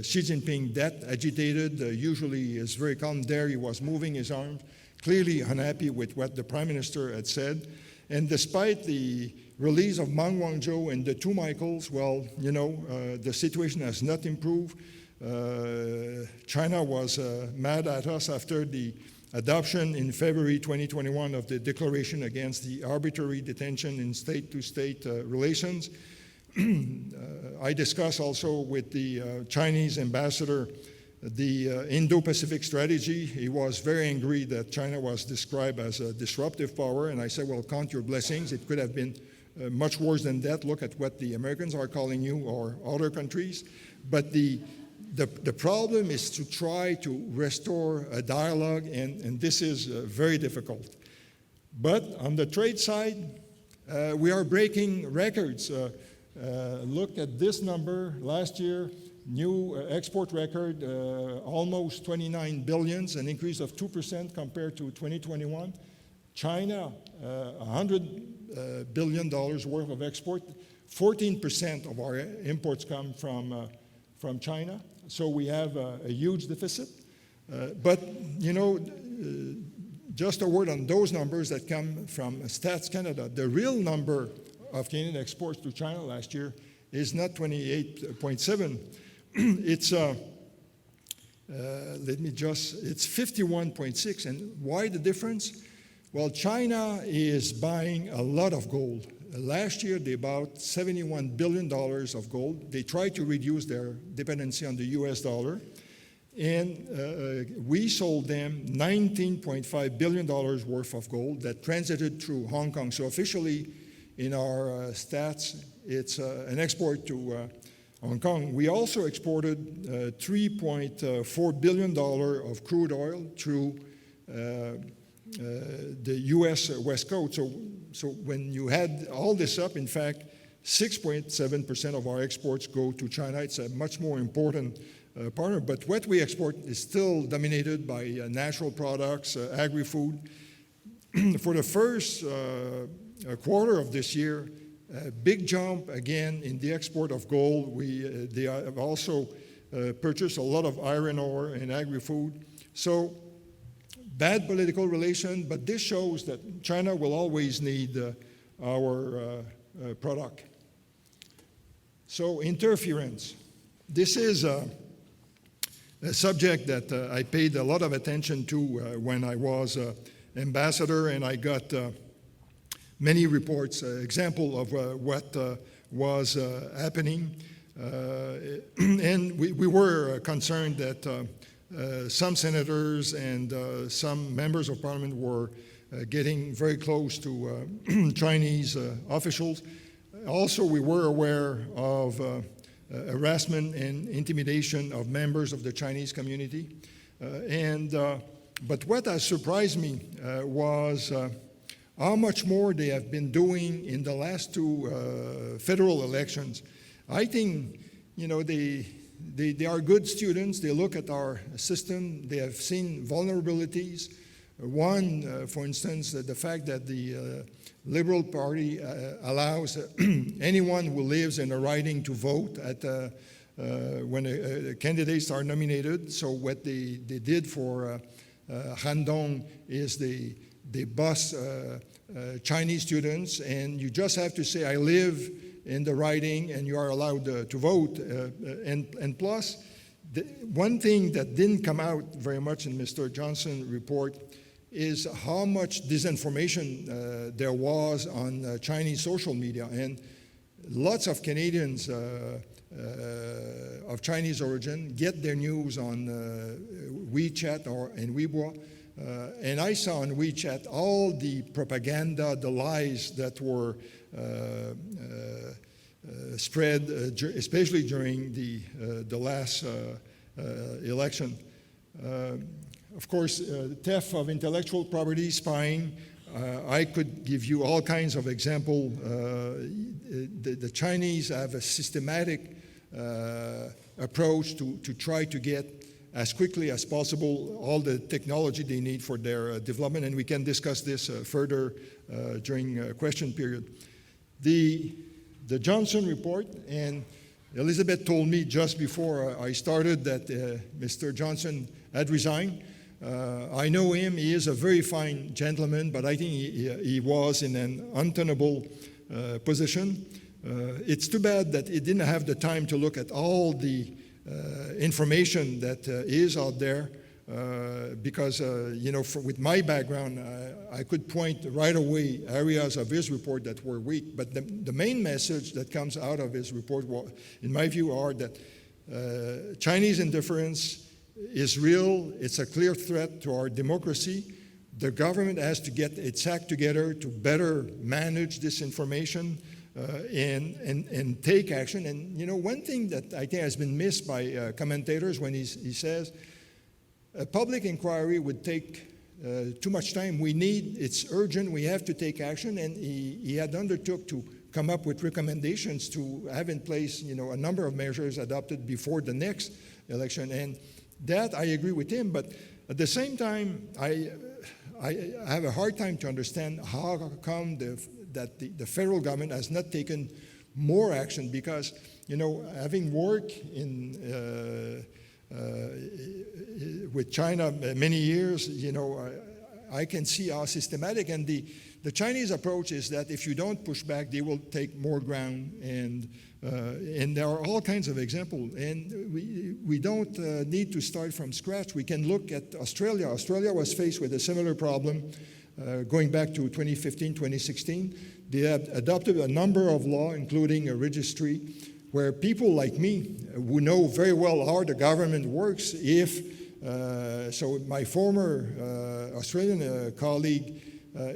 Xi Jinping that agitated. Usually he is very calm. There he was moving his arms, clearly unhappy with what the Prime Minister had said. And despite the release of Meng Wanzhou and the two Michaels, well, the situation has not improved. China was mad at us after the adoption in February 2021 of the Declaration Against the Arbitrary Detention in State-to-State Relations. I discussed also with the Chinese ambassador the Indo-Pacific strategy. He was very angry that China was described as a disruptive power, and I said, well, count your blessings. It could have been much worse than that. Look at what the Americans are calling you or other countries. But the problem is to try to restore a dialogue, and this is very difficult. But on the trade side, we are breaking records. Look at this number. Last year, new export record, almost 29 billions, an increase of 2% compared to 2021. China, $100 billion worth of export. 14% of our imports come from China. So we have a huge deficit. But, just a word on those numbers that come from Stats Canada. The real number of Canadian exports to China last year is not 28.7. It's, it's 51.6. And why the difference? Well, China is buying a lot of gold. Last year, they bought $71 billion of gold. They tried to reduce their dependency on the U.S. dollar. And we sold them $19.5 billion worth of gold that transited through Hong Kong. So officially, in our stats, it's an export to Hong Kong. We also exported $3.4 billion of crude oil through the U.S. West Coast. So when you add all this up, in fact, 6.7% of our exports go to China. It's a much more important partner. But what we export is still dominated by natural products, agri-food. For the first quarter of this year, a big jump again in the export of gold. They have also purchased a lot of iron ore and agri-food. So bad political relation, but this shows that China will always need our product. So interference. This is a subject that I paid a lot of attention to when I was ambassador, and I got many reports, example of what was happening. And we were concerned that some senators and some members of parliament were getting very close to Chinese officials. Also, we were aware of harassment and intimidation of members of the Chinese community. But what has surprised me was how much more they have been doing in the last two federal elections. I think, they are good students. They look at our system. They have seen vulnerabilities. One, for instance, the fact that the Liberal Party allows anyone who lives in a riding to vote at when candidates are nominated. So what they did for Handong is they bus Chinese students, and you just have to say, I live in the riding, and you are allowed to vote. And plus, one thing that didn't come out very much in Mr. Johnson's report is how much disinformation there was on Chinese social media. And lots of Canadians of Chinese origin get their news on WeChat or in Weibo. And I saw on WeChat all the propaganda, the lies that were spread, especially during the last election. Of course, theft of intellectual property, spying. I could give you all kinds of examples. The Chinese have a systematic approach to try to get as quickly as possible all the technology they need for their development, and we can discuss this further during question period. The Johnson report, and Elizabeth told me just before I started that Mr. Johnson had resigned. I know him. He is a very fine gentleman, but I think he was in an untenable position. It's too bad that he didn't have the time to look at all the information that is out there, because with my background, I could point right away areas of his report that were weak. But the main message that comes out of his report, in my view, are that Chinese interference is real. It's a clear threat to our democracy. The government has to get its act together to better manage this information and take action. And one thing that I think has been missed by commentators when he says a public inquiry would take too much time. It's urgent. We have to take action. And he had undertook to come up with recommendations to have in place, a number of measures adopted before the next election. And that I agree with him, but at the same time, I have a hard time to understand how come that the federal government has not taken more action, because, with China many years, I can see how systematic, and the Chinese approach is that if you don't push back, they will take more ground, and there are all kinds of examples. And we don't need to start from scratch. We can look at Australia. Australia was faced with a similar problem going back to 2015, 2016. They have adopted a number of laws, including a registry, where people like me, who know very well how the government works, so my former Australian colleague,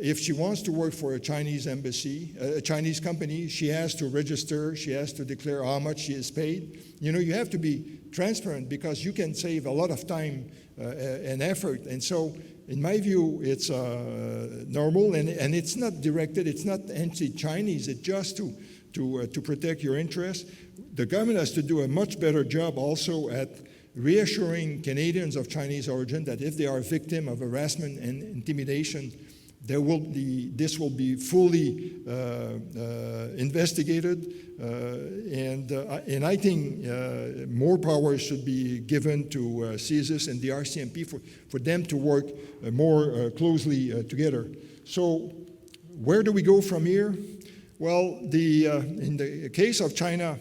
if she wants to work for a Chinese embassy, a Chinese company, she has to register, she has to declare how much she is paid. You have to be transparent because you can save a lot of time and effort. And so, in my view, it's normal, and it's not directed, it's not anti-Chinese, it's just to protect your interests. The government has to do a much better job also at reassuring Canadians of Chinese origin that if they are a victim of harassment and intimidation, this will be fully investigated, and I think more power should be given to CSIS and the RCMP for them to work more closely together. So where do we go from here? Well, in the case of China,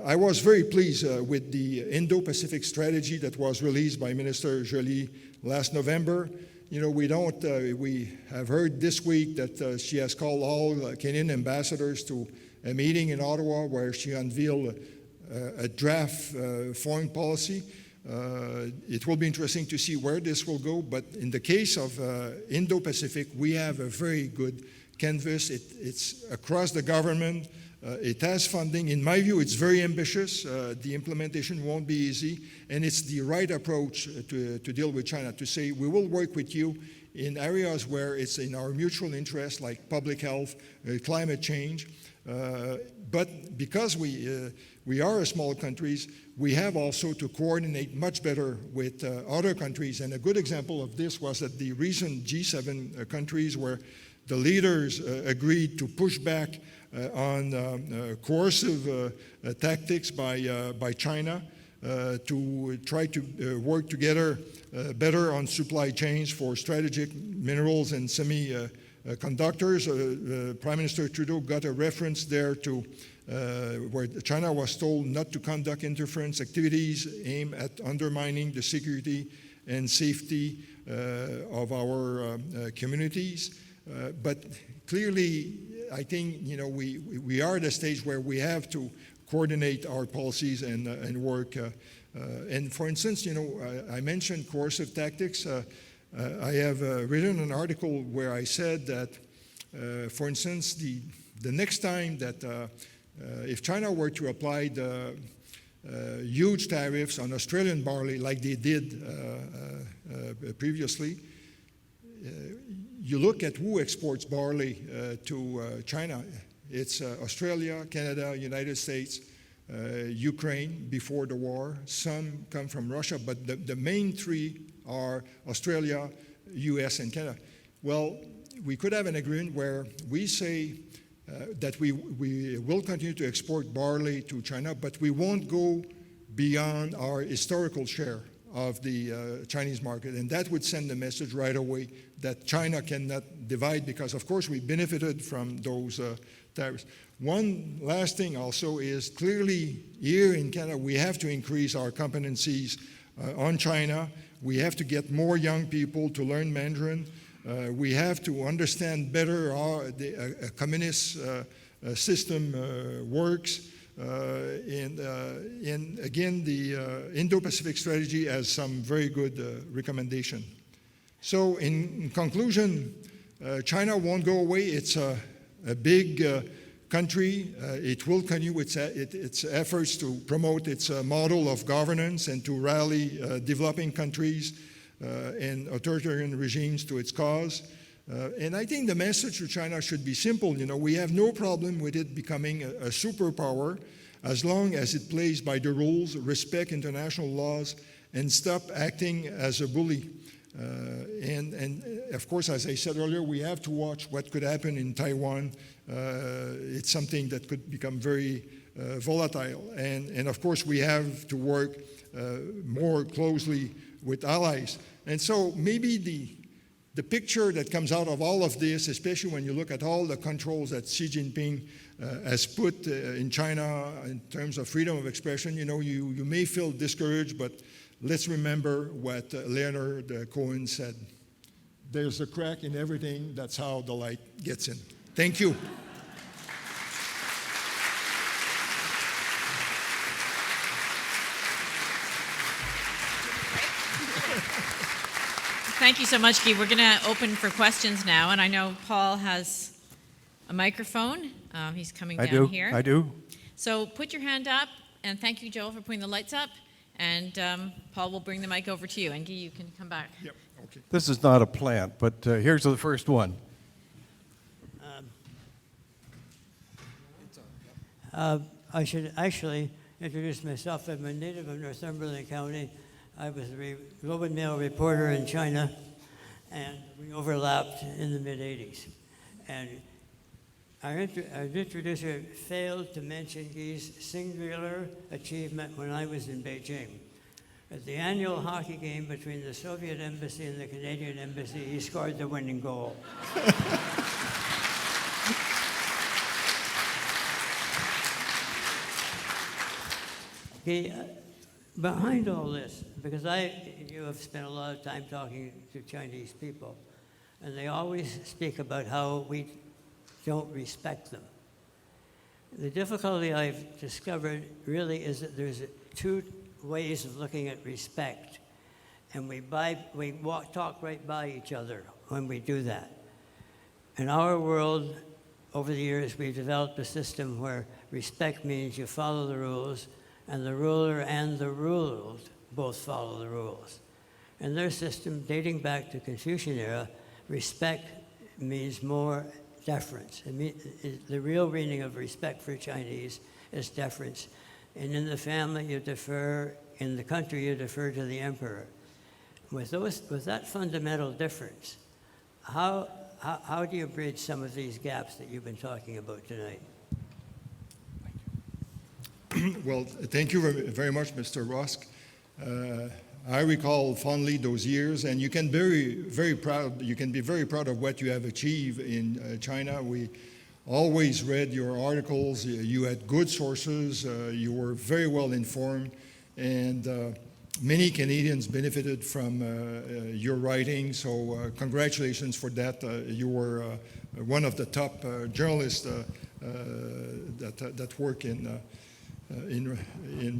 I was very pleased with the Indo-Pacific strategy that was released by Minister Joly last November. We have heard this week that she has called all Canadian ambassadors to a meeting in Ottawa where she unveiled a draft foreign policy. It will be interesting to see where this will go, but in the case of Indo-Pacific, we have a very good canvas. It's across the government. It has funding. In my view, it's very ambitious. The implementation won't be easy, and it's the right approach to deal with China, to say we will work with you in areas where it's in our mutual interest, like public health, climate change. But because we are a small countries, we have also to coordinate much better with other countries. And a good example of this was at the recent G7 countries where the leaders agreed to push back on coercive tactics by China to try to work together better on supply chains for strategic minerals and semiconductors. Prime Minister Trudeau got a reference there to where China was told not to conduct interference activities aimed at undermining the security and safety of our communities. But clearly, I think we are at a stage where we have to coordinate our policies and work. And for instance, I mentioned coercive tactics. I have written an article where I said that, for instance, the next time that if China were to apply the huge tariffs on Australian barley like they did previously, you look at who exports barley to China. It's Australia, Canada, United States, Ukraine before the war. Some come from Russia, but the main three are Australia, U.S., and Canada. Well, we could have an agreement where we say that we will continue to export barley to China, but we won't go beyond our historical share of the Chinese market. And that would send a message right away that China cannot divide, because of course we benefited from those tariffs. One last thing also is clearly here in Canada we have to increase our competencies on China. We have to get more young people to learn Mandarin. We have to understand better how the communist system works. And again, the Indo-Pacific strategy has some very good recommendation. So in conclusion, China won't go away. It's a big country. It will continue its efforts to promote its model of governance and to rally developing countries and authoritarian regimes to its cause. And I think the message to China should be simple. We have no problem with it becoming a superpower as long as it plays by the rules, respect international laws, and stop acting as a bully. And of course, as I said earlier, we have to watch what could happen in Taiwan. It's something that could become very volatile. And of course, we have to work more closely with allies. And so maybe the picture that comes out of all of this, especially when you look at all the controls that Xi Jinping has put in China in terms of freedom of expression, you may feel discouraged, but let's remember what Leonard Cohen said. There's a crack in everything. That's how the light gets in. Thank you. Thank you so much, Guy. We're going to open for questions now, and I know Paul has a microphone. He's coming down here. I do. So put your hand up, and thank you, Joel, for putting the lights up, and Paul will bring the mic over to you, and Guy, you can come back. Yep. Okay. This is not a plant, but here's the first one. I should actually introduce myself. I'm a native of Northumberland County. I was a Globe and Mail reporter in China, and we overlapped in the mid-'80s. And our introducer failed to mention Guy's singular achievement when I was in Beijing. At the annual hockey game between the Soviet embassy and the Canadian embassy, he scored the winning goal. Guy, behind all this, because you have spent a lot of time talking to Chinese people, and they always speak about how we don't respect them. The difficulty I've discovered really is that there's two ways of looking at respect, and we talk right by each other when we do that. In our world, over the years, we've developed a system where respect means you follow the rules, and the ruler and the ruled both follow the rules. In their system, dating back to Confucian era, respect means more deference. The real meaning of respect for Chinese is deference. And in the family, you defer. In the country, you defer to the emperor. With that fundamental difference, how do you bridge some of these gaps that you've been talking about tonight? Well, thank you very much, Mr. Rusk. I recall fondly those years, and you can be very proud of what you have achieved in China. We always read your articles. You had good sources. You were very well informed, and many Canadians benefited from your writing. So congratulations for that. You were one of the top journalists that work in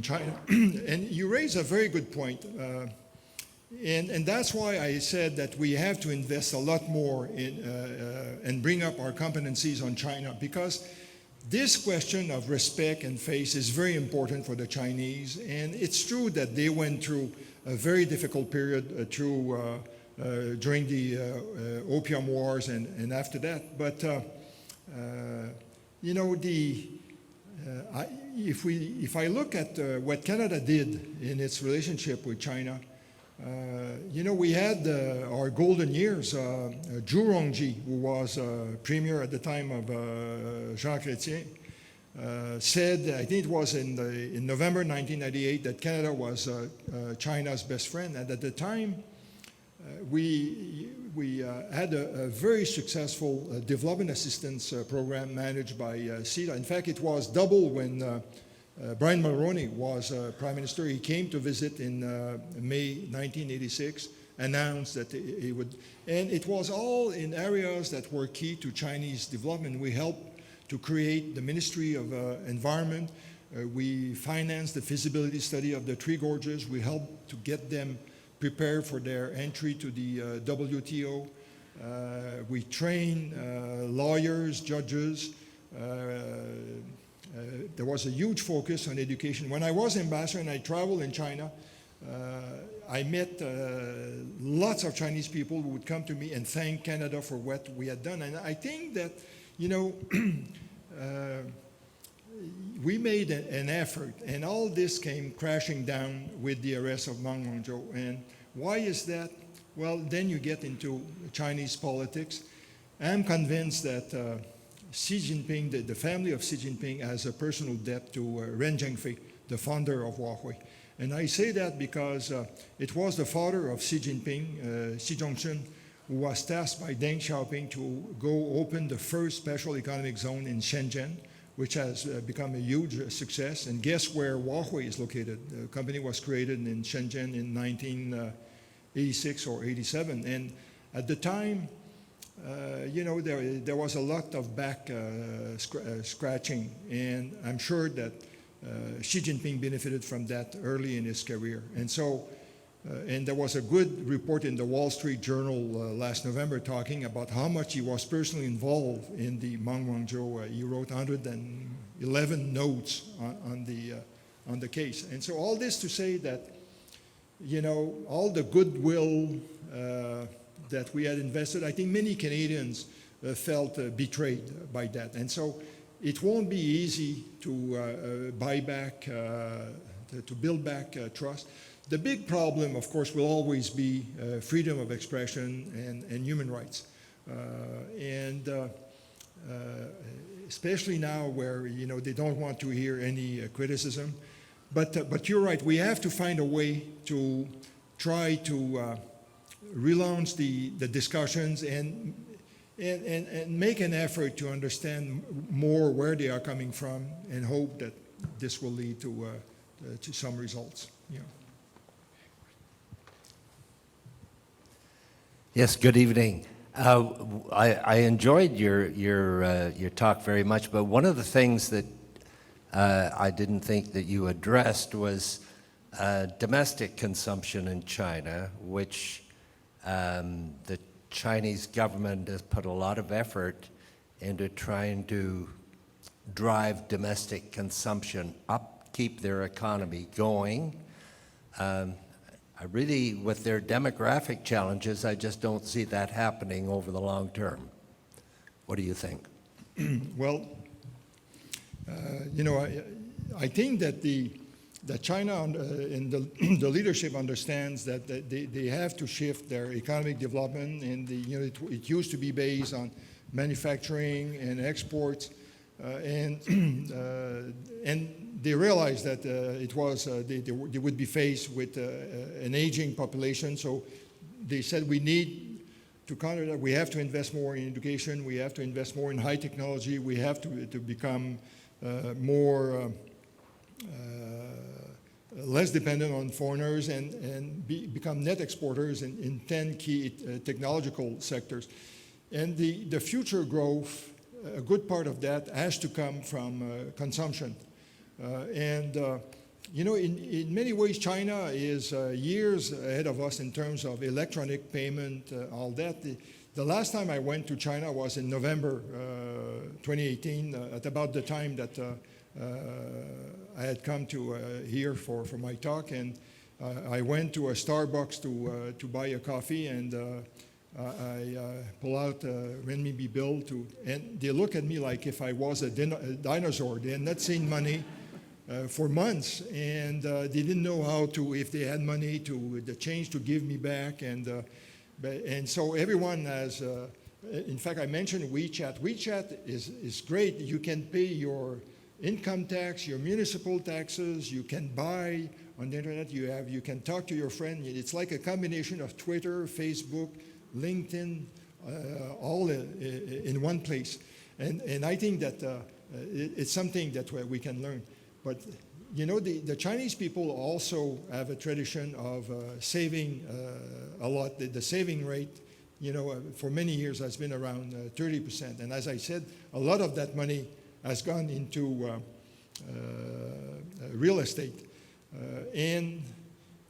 China. And you raise a very good point. And that's why I said that we have to invest a lot more in and bring up our competencies on China, because this question of respect and faith is very important for the Chinese. And it's true that they went through a very difficult period during the Opium Wars and after that. But, if I look at what Canada did in its relationship with China, we had our golden years. Zhu Rongji, who was premier at the time of Jacques, said, I think it was in November 1998, that Canada was China's best friend. And at the time, we had a very successful development assistance program managed by CETA. In fact, it was double when Brian Mulroney was Prime Minister. He came to visit in May 1986, announced that he would, and it was all in areas that were key to Chinese development. We helped to create the Ministry of Environment. We financed the feasibility study of the Three Gorges. We helped to get them prepared for their entry to the WTO. We train lawyers, judges. There was a huge focus on education. When I was ambassador and I traveled in China, I met lots of Chinese people who would come to me and thank Canada for what we had done. And I think that, we made an effort, and all this came crashing down with the arrest of Meng Wanzhou. And why is that? Well, then you get into Chinese politics. I'm convinced that Xi Jinping, the family of Xi Jinping, has a personal debt to Ren Zhengfei, the founder of Huawei. And I say that because it was the father of Xi Jinping, Xi Jinping, who was tasked by Deng Xiaoping to go open the first special economic zone in Shenzhen, which has become a huge success. And guess where Huawei is located? The company was created in Shenzhen in 1986 or 87. And at the time, there was a lot of back scratching, and I'm sure that Xi Jinping benefited from that early in his career. And so, and there was a good report in the Wall Street Journal last November talking about how much he was personally involved in the Meng Wanzhou. He wrote 111 notes on the case. And so all this to say that, all the goodwill that we had invested, I think many Canadians felt betrayed by that. And so it won't be easy to buy back, to build back trust. The big problem, of course, will always be freedom of expression and human rights. Especially now where, they don't want to hear any criticism. But you're right, we have to find a way to try to relaunch the discussions and make an effort to understand more where they are coming from and hope that this will lead to some results. Yeah. Yes, good evening. I enjoyed your talk very much, but one of the things that I didn't think that you addressed was domestic consumption in China, which the Chinese government has put a lot of effort into trying to drive domestic consumption up, keep their economy going. I really, with their demographic challenges, I just don't see that happening over the long term. What do you think? Well, I think that China and the leadership understands that they have to shift their economic development, and it used to be based on manufacturing and exports, and they realized that they would be faced with an aging population. So they said, we need to counter that. We have to invest more in education. We have to invest more in high technology. We have to become more less dependent on foreigners and become net exporters in 10 key technological sectors. And the future growth, a good part of that has to come from consumption. In many ways, China is years ahead of us in terms of electronic payment, all that. The last time I went to China was in November 2018, at about the time that I had come to here for my talk, and I went to a Starbucks to buy a coffee, and I pull out a renminbi bill and they look at me like if I was a dinosaur. They had not seen money for months, and they didn't know how to, if they had money the change to give me back, and so everyone has. In fact, I mentioned WeChat. WeChat is great. You can pay your income tax, your municipal taxes. You can buy on the internet. You can talk to your friend. It's like a combination of Twitter, Facebook, LinkedIn, all in one place. And I think that it's something that we can learn. But the Chinese people also have a tradition of saving a lot. The saving rate, for many years has been around 30%. And as I said, a lot of that money has gone into real estate. And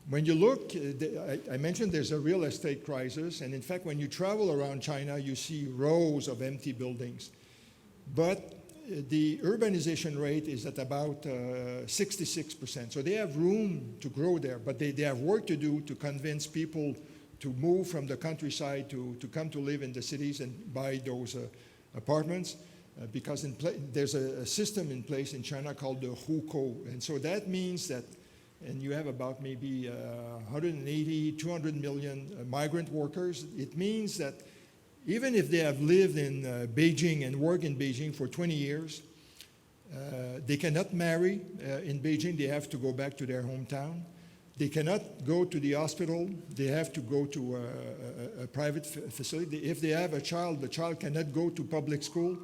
when you look, I mentioned there's a real estate crisis. And in fact, when you travel around China, you see rows of empty buildings. But the urbanization rate is at about 66%. So they have room to grow there, but they have work to do to convince people to move from the countryside to come to live in the cities and buy those apartments. Because there's a system in place in China called the hukou. And so that means that, and you have about maybe 180, 200 million migrant workers. It means that even if they have lived in Beijing and worked in Beijing for 20 years, they cannot marry in Beijing. They have to go back to their hometown. They cannot go to the hospital. They have to go to a private facility. If they have a child, the child cannot go to public school.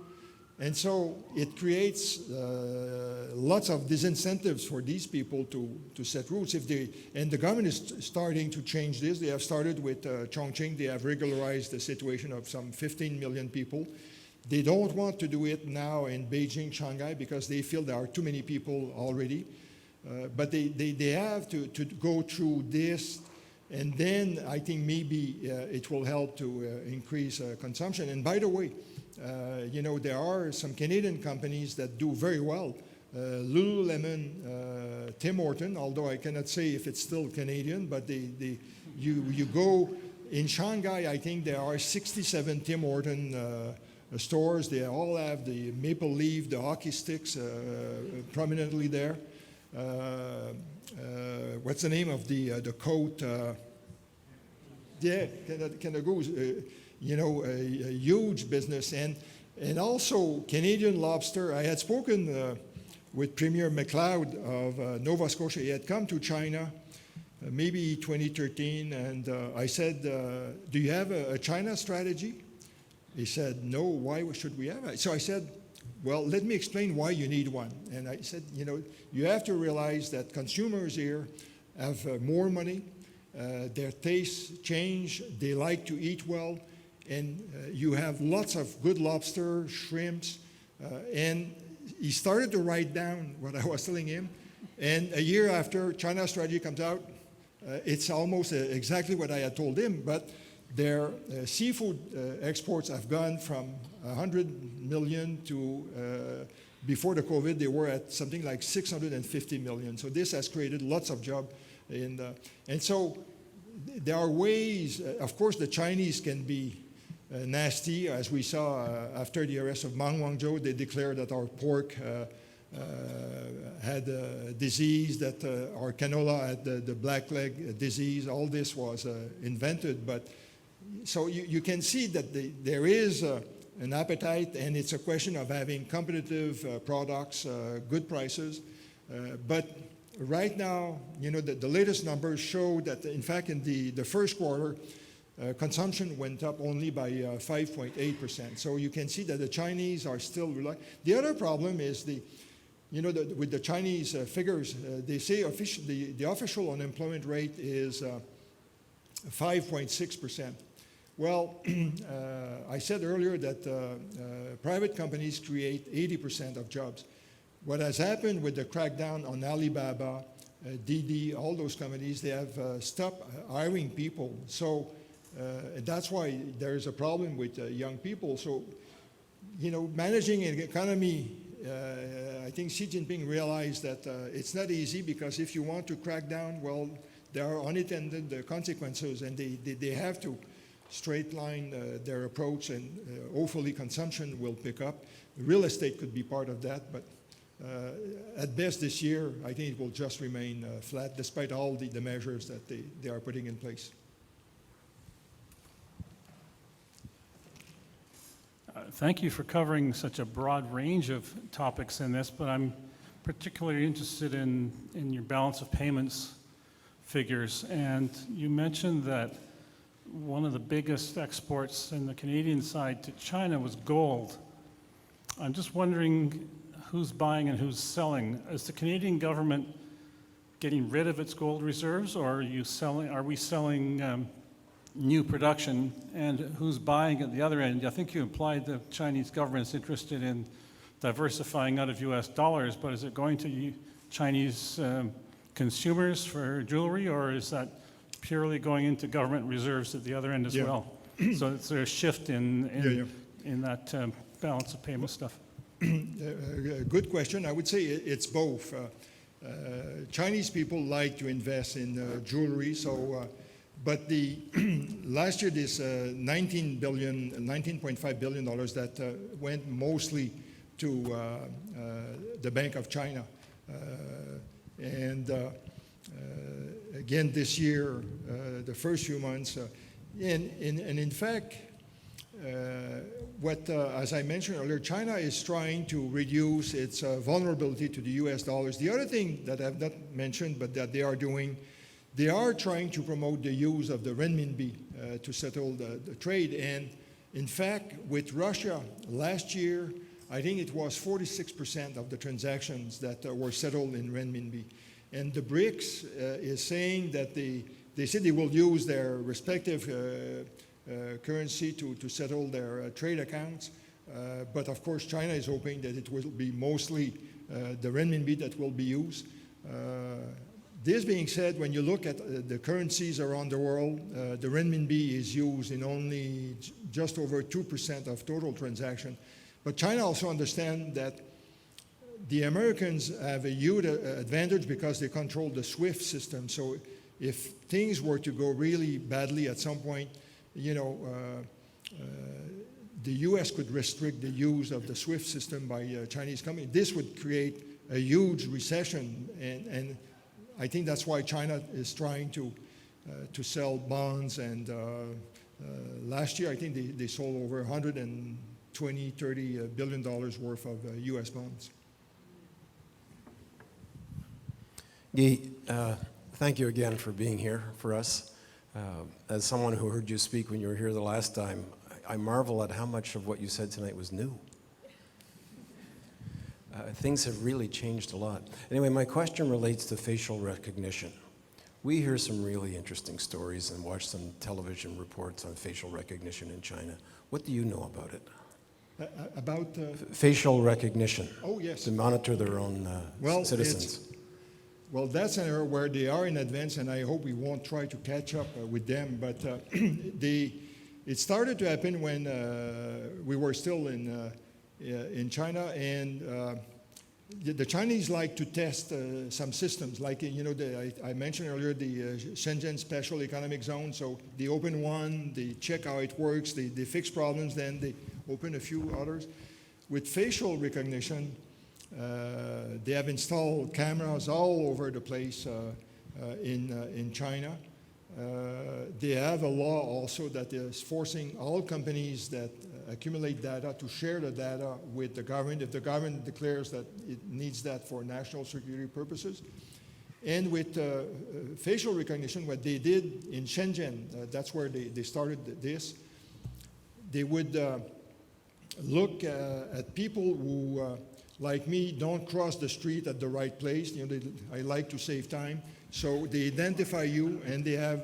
And so it creates lots of disincentives for these people to set rules. And the government is starting to change this. They have started with Chongqing. They have regularized the situation of some 15 million people. They don't want to do it now in Beijing, Shanghai, because they feel there are too many people already. But they have to go through this, and then I think maybe it will help to increase consumption. And by the way, there are some Canadian companies that do very well. Lululemon, Tim Horton, although I cannot say if it's still Canadian, but you go in Shanghai, I think there are 67 Tim Horton stores. They all have the maple leaf, the hockey sticks prominently there. What's the name of the coat? Canada Goose. A huge business. And also Canadian lobster. I had spoken with Premier McLeod of Nova Scotia. He had come to China maybe 2013, and I said, do you have a China strategy? He said, no, why should we have it? So I said, well, let me explain why you need one. And I said, you have to realize that consumers here have more money, their tastes change, they like to eat well, and you have lots of good lobster, shrimps, and he started to write down what I was telling him, and a year after China strategy comes out, it's almost exactly what I had told him, but their seafood exports have gone from 100 million to, before the COVID, they were at something like 650 million. So this has created lots of jobs. And so there are ways, of course, the Chinese can be nasty, as we saw after the arrest of Meng Wanzhou. They declared that our pork had a disease, that our canola had the blackleg disease. All this was invented, but so you can see that there is an appetite, and it's a question of having competitive products, good prices. But right now, the latest numbers show that, in fact, in the first quarter, consumption went up only by 5.8%. So you can see that the Chinese are still relying. The other problem is with the Chinese figures, they say the official unemployment rate is 5.6%. Well, I said earlier that private companies create 80% of jobs. What has happened with the crackdown on Alibaba, Didi, all those companies, they have stopped hiring people. So that's why there's a problem with young people. So, managing an economy, I think Xi Jinping realized that it's not easy, because if you want to crack down, well, there are unintended consequences, and they have to straight line their approach, and hopefully consumption will pick up. Real estate could be part of that, but at best this year, I think it will just remain flat, despite all the measures that they are putting in place. Thank you for covering such a broad range of topics in this, but I'm particularly interested in your balance of payments figures. And you mentioned that one of the biggest exports in the Canadian side to China was gold. I'm just wondering who's buying and who's selling. Is the Canadian government getting rid of its gold reserves, or are we selling new production, and who's buying at the other end? I think you implied the Chinese government is interested in diversifying out of U.S. dollars, but is it going to Chinese consumers for jewelry, or is that purely going into government reserves at the other end as well? So is there a shift in that balance of payment stuff? Good question. I would say it's both. Chinese people like to invest in jewelry, so but last year this $19.5 billion that went mostly to the Bank of China, and again this year, the first few months, and in fact, as I mentioned earlier, China is trying to reduce its vulnerability to the U.S. dollars. The other thing that I've not mentioned, but that they are doing, they are trying to promote the use of the renminbi to settle the trade. And in fact, with Russia last year, I think it was 46% of the transactions that were settled in renminbi. And the BRICS is saying that they said they will use their respective currency to settle their trade accounts. But of course, China is hoping that it will be mostly the renminbi that will be used. This being said, when you look at the currencies around the world, the renminbi is used in only just over 2% of total transaction. But China also understands that the Americans have a huge advantage because they control the SWIFT system. So if things were to go really badly at some point, you know, the U.S. could restrict the use of the SWIFT system by Chinese companies. This would create a huge recession, and I think that's why China is trying to sell bonds. And last year, I think they sold over $120, $30 billion worth of U.S. bonds. Guy, thank you again for being here for us. As someone who heard you speak when you were here the last time, I marvel at how much of what you said tonight was new. Things have really changed a lot. Anyway, my question relates to facial recognition. We hear some really interesting stories and watch some television reports on facial recognition in China. What do you know about it? About facial recognition. Oh, yes. To monitor their own citizens. Well, that's an area where they are in advance, and I hope we won't try to catch up with them. But it started to happen when we were still in China, and the Chinese like to test some systems, like, you know, I mentioned earlier the Shenzhen Special Economic Zone. So they open one, they check how it works, they fix problems, then they open a few others. With facial recognition, they have installed cameras all over the place in China. They have a law also that is forcing all companies that accumulate data to share the data with the government if the government declares that it needs that for national security purposes. And with facial recognition, what they did in Shenzhen, that's where they started this, they would look at people who, like me, don't cross the street at the right place. You know, I like to save time. So they identify you, and they have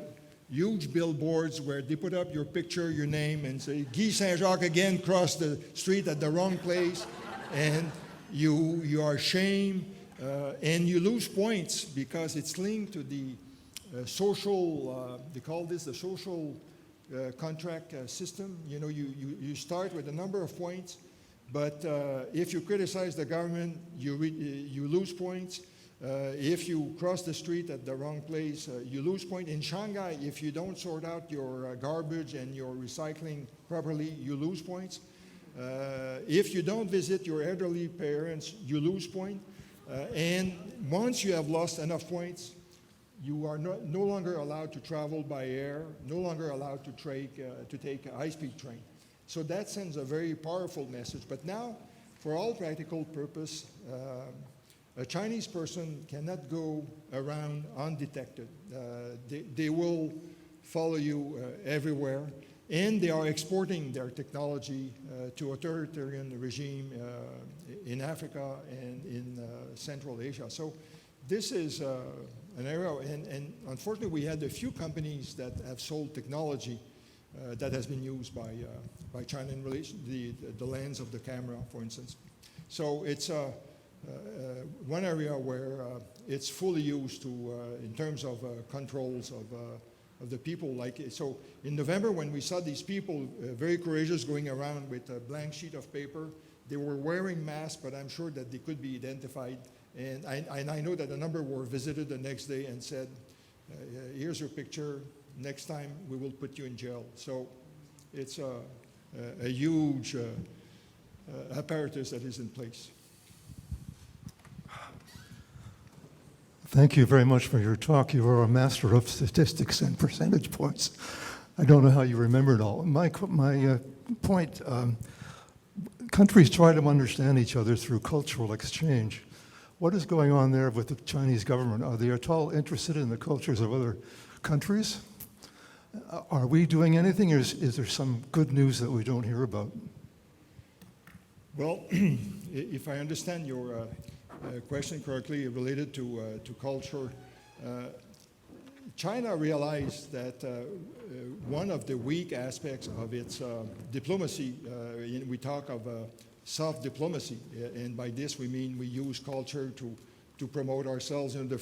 huge billboards where they put up your picture, your name, and say, Guy Saint-Jacques again crossed the street at the wrong place, and you are shamed, and you lose points because it's linked to the social, they call this the social contract system. You know, you start with a number of points, but if you criticize the government, you lose points. If you cross the street at the wrong place, you lose points. In Shanghai, if you don't sort out your garbage and your recycling properly, you lose points. If you don't visit your elderly parents, you lose points. And once you have lost enough points, you are no longer allowed to travel by air, no longer allowed to take a high-speed train. So that sends a very powerful message. But now, for all practical purpose, a Chinese person cannot go around undetected. They will follow you everywhere, and they are exporting their technology to authoritarian regime in Africa and in Central Asia. So this is an area, and unfortunately we had a few companies that have sold technology that has been used by China in relation to the lens of the camera, for instance. So it's one area where it's fully used to in terms of controls of the people. Like, so in November, when we saw these people very courageous going around with a blank sheet of paper, they were wearing masks, but I'm sure that they could be identified. And I know that a number were visited the next day and said, here's your picture, next time we will put you in jail. So it's a huge apparatus that is in place. Thank you very much for your talk. You are a master of statistics and percentage points. I don't know how you remember it all. My point, countries try to understand each other through cultural exchange. What is going on there with the Chinese government? Are they at all interested in the cultures of other countries? Are we doing anything, or is there some good news that we don't hear about? Well, if I understand your question correctly related to culture, China realized that one of the weak aspects of its diplomacy, we talk of soft diplomacy, and by this we mean we use culture to promote ourselves. You know,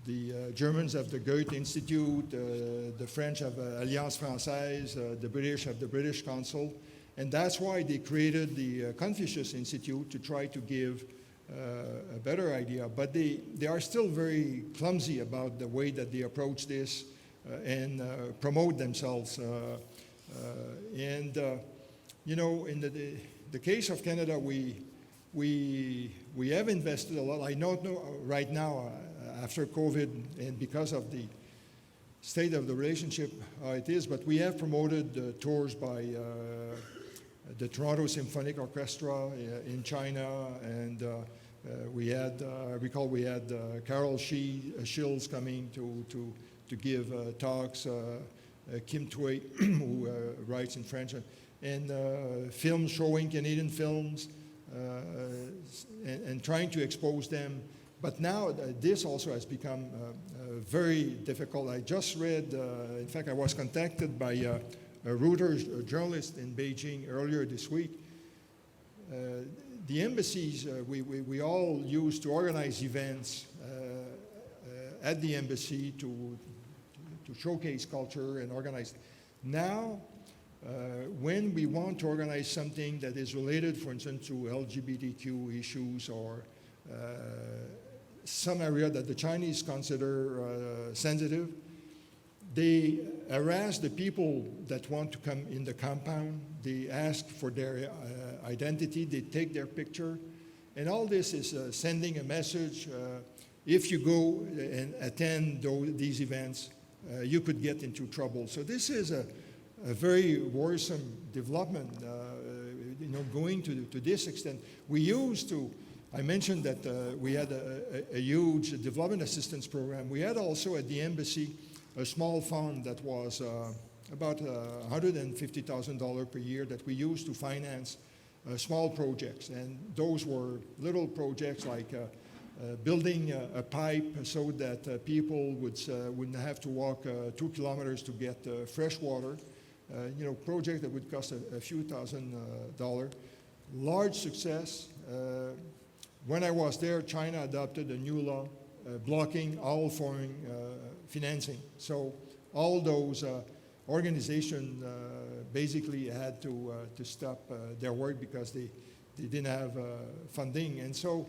the Germans have the Goethe Institute, the French have Alliance Française, the British have the British Council, and that's why they created the Confucius Institute to try to give a better idea. But they are still very clumsy about the way that they approach this and promote themselves. You know, in the case of Canada, we have invested a lot. I don't know right now, after COVID and because of the state of the relationship how it is, but we have promoted tours by the Toronto Symphonic Orchestra in China, and we had, I recall we had Carol Schills coming to give talks, Kim Tway, who writes in French, and films showing Canadian films, and trying to expose them. But now this also has become very difficult. I just read, in fact, I was contacted by a Reuters journalist in Beijing earlier this week. The embassies, we all used to organize events at the embassy to showcase culture and organize. Now, when we want to organize something that is related, for instance, to LGBTQ issues or some area that the Chinese consider sensitive, they harass the people that want to come in the compound. They ask for their identity. They take their picture. And all this is sending a message. If you go and attend these events, you could get into trouble. So this is a very worrisome development, you know, going to this extent. We used to, I mentioned that we had a huge development assistance program. We had also at the embassy a small fund that was about $150,000 per year that we used to finance small projects. And those were little projects like building a pipe so that people wouldn't have to walk 2 kilometers to get fresh water. You know, project that would cost a few $1,000s. Large success. When I was there, China adopted a new law blocking all foreign financing. So all those organizations basically had to stop their work because they didn't have funding. And so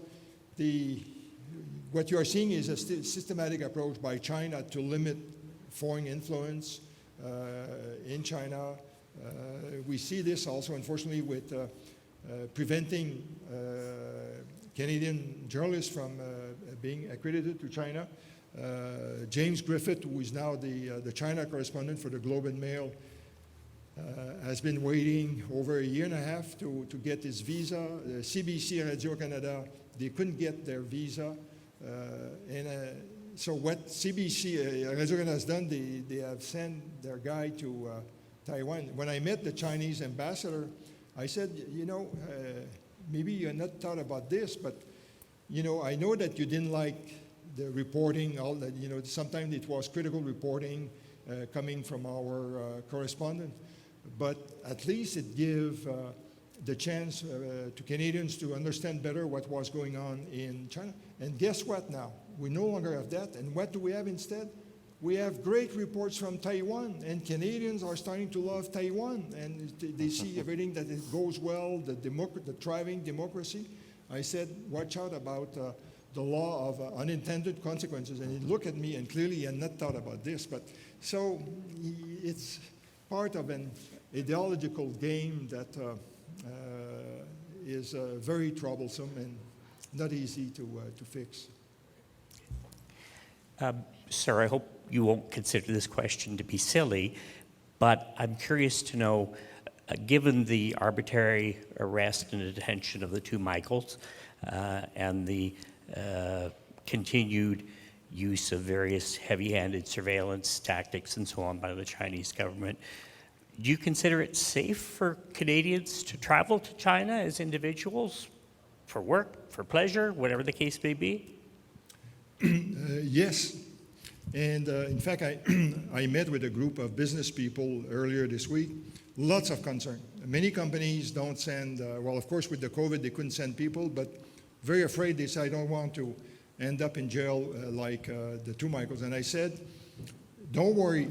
what you are seeing is a systematic approach by China to limit foreign influence in China. We see this also, unfortunately, with preventing Canadian journalists from being accredited to China. James Griffith, who is now the China correspondent for the Globe and Mail, has been waiting over a year and a half to get his visa. CBC Radio-Canada, they couldn't get their visa. So what CBC Radio-Canada has done, they have sent their guy to Taiwan. When I met the Chinese ambassador, I said, you know, maybe you're not thought about this, but, you know, I know that you didn't like the reporting, all that, you know, sometimes it was critical reporting coming from our correspondent, but at least it gave the chance to Canadians to understand better what was going on in China. And guess what now? We no longer have that. And what do we have instead? We have great reports from Taiwan, and Canadians are starting to love Taiwan, and they see everything that it goes well, the thriving democracy. I said, watch out about the law of unintended consequences, and he looked at me, and clearly he had not thought about this. But so it's part of an ideological game that is very troublesome and not easy to fix. Sir, I hope you won't consider this question to be silly, but I'm curious to know, given the arbitrary arrest and detention of the two Michaels and the continued use of various heavy-handed surveillance tactics and so on by the Chinese government. Do you consider it safe for Canadians to travel to China as individuals for work, for pleasure, whatever the case may be? Yes. And in fact, I met with a group of business people earlier this week. Lots of concern. Many companies don't send, well, of course, with the COVID, they couldn't send people, but very afraid. They say, I don't want to end up in jail like the two Michaels. And I said, don't worry.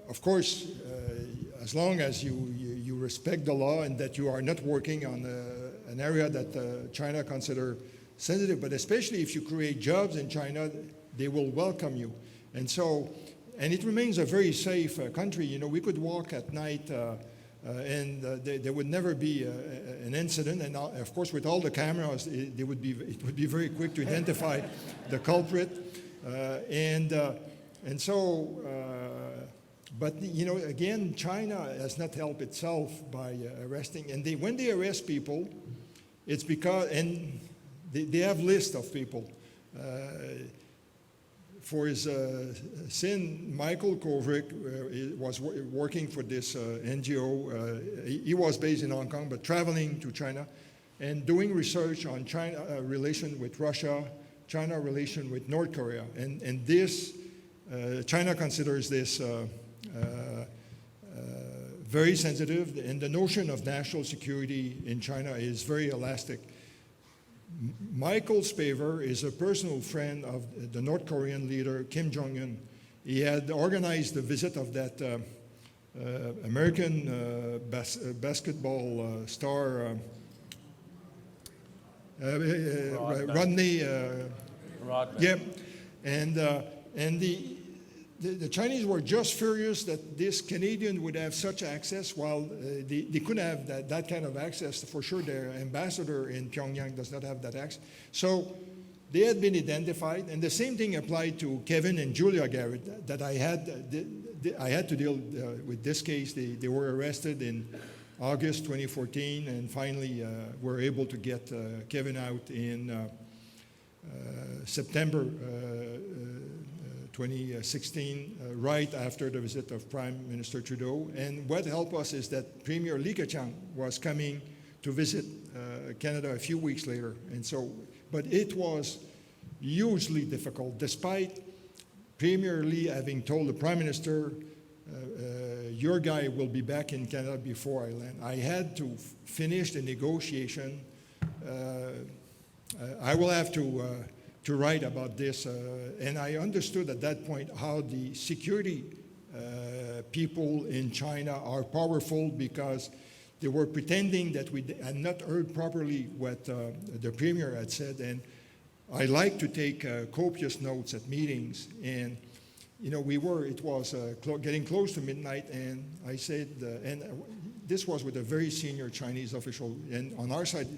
Of course, as long as you respect the law and that you are not working on an area that China consider sensitive, but especially if you create jobs in China, they will welcome you. And so, and it remains a very safe country. You know, we could walk at night and there would never be an incident. And of course, with all the cameras, it would be very quick to identify the culprit. And so, but you know, again, China has not helped itself by arresting. And when they arrest people, it's because, and they have lists of people. For his sin, Michael Kovrig was working for this NGO. He was based in Hong Kong, but traveling to China and doing research on China relation with Russia, China relation with North Korea. And this, China considers this very sensitive, and the notion of national security in China is very elastic. Michael Spavor is a personal friend of the North Korean leader, Kim Jong-un. He had organized the visit of that American basketball star, Rodney. Yeah, and the Chinese were just furious that this Canadian would have such access, while they couldn't have that kind of access. For sure, their ambassador in Pyongyang does not have that access. So they had been identified, and the same thing applied to Kevin and Julia Garrett, that I had to deal with this case. They were arrested in August 2014, and finally were able to get Kevin out in September 2016, right after the visit of Prime Minister Trudeau. And what helped us is that Premier Li Keqiang was coming to visit Canada a few weeks later. And so, but it was hugely difficult, despite Premier Li having told the Prime Minister, your guy will be back in Canada before I land. I had to finish the negotiation. I will have to write about this, and I understood at that point how the security people in China are powerful, because they were pretending that we had not heard properly what the Premier had said. And I like to take copious notes at meetings, and you know, it was getting close to midnight, and I said, and this was with a very senior Chinese official, and on our side,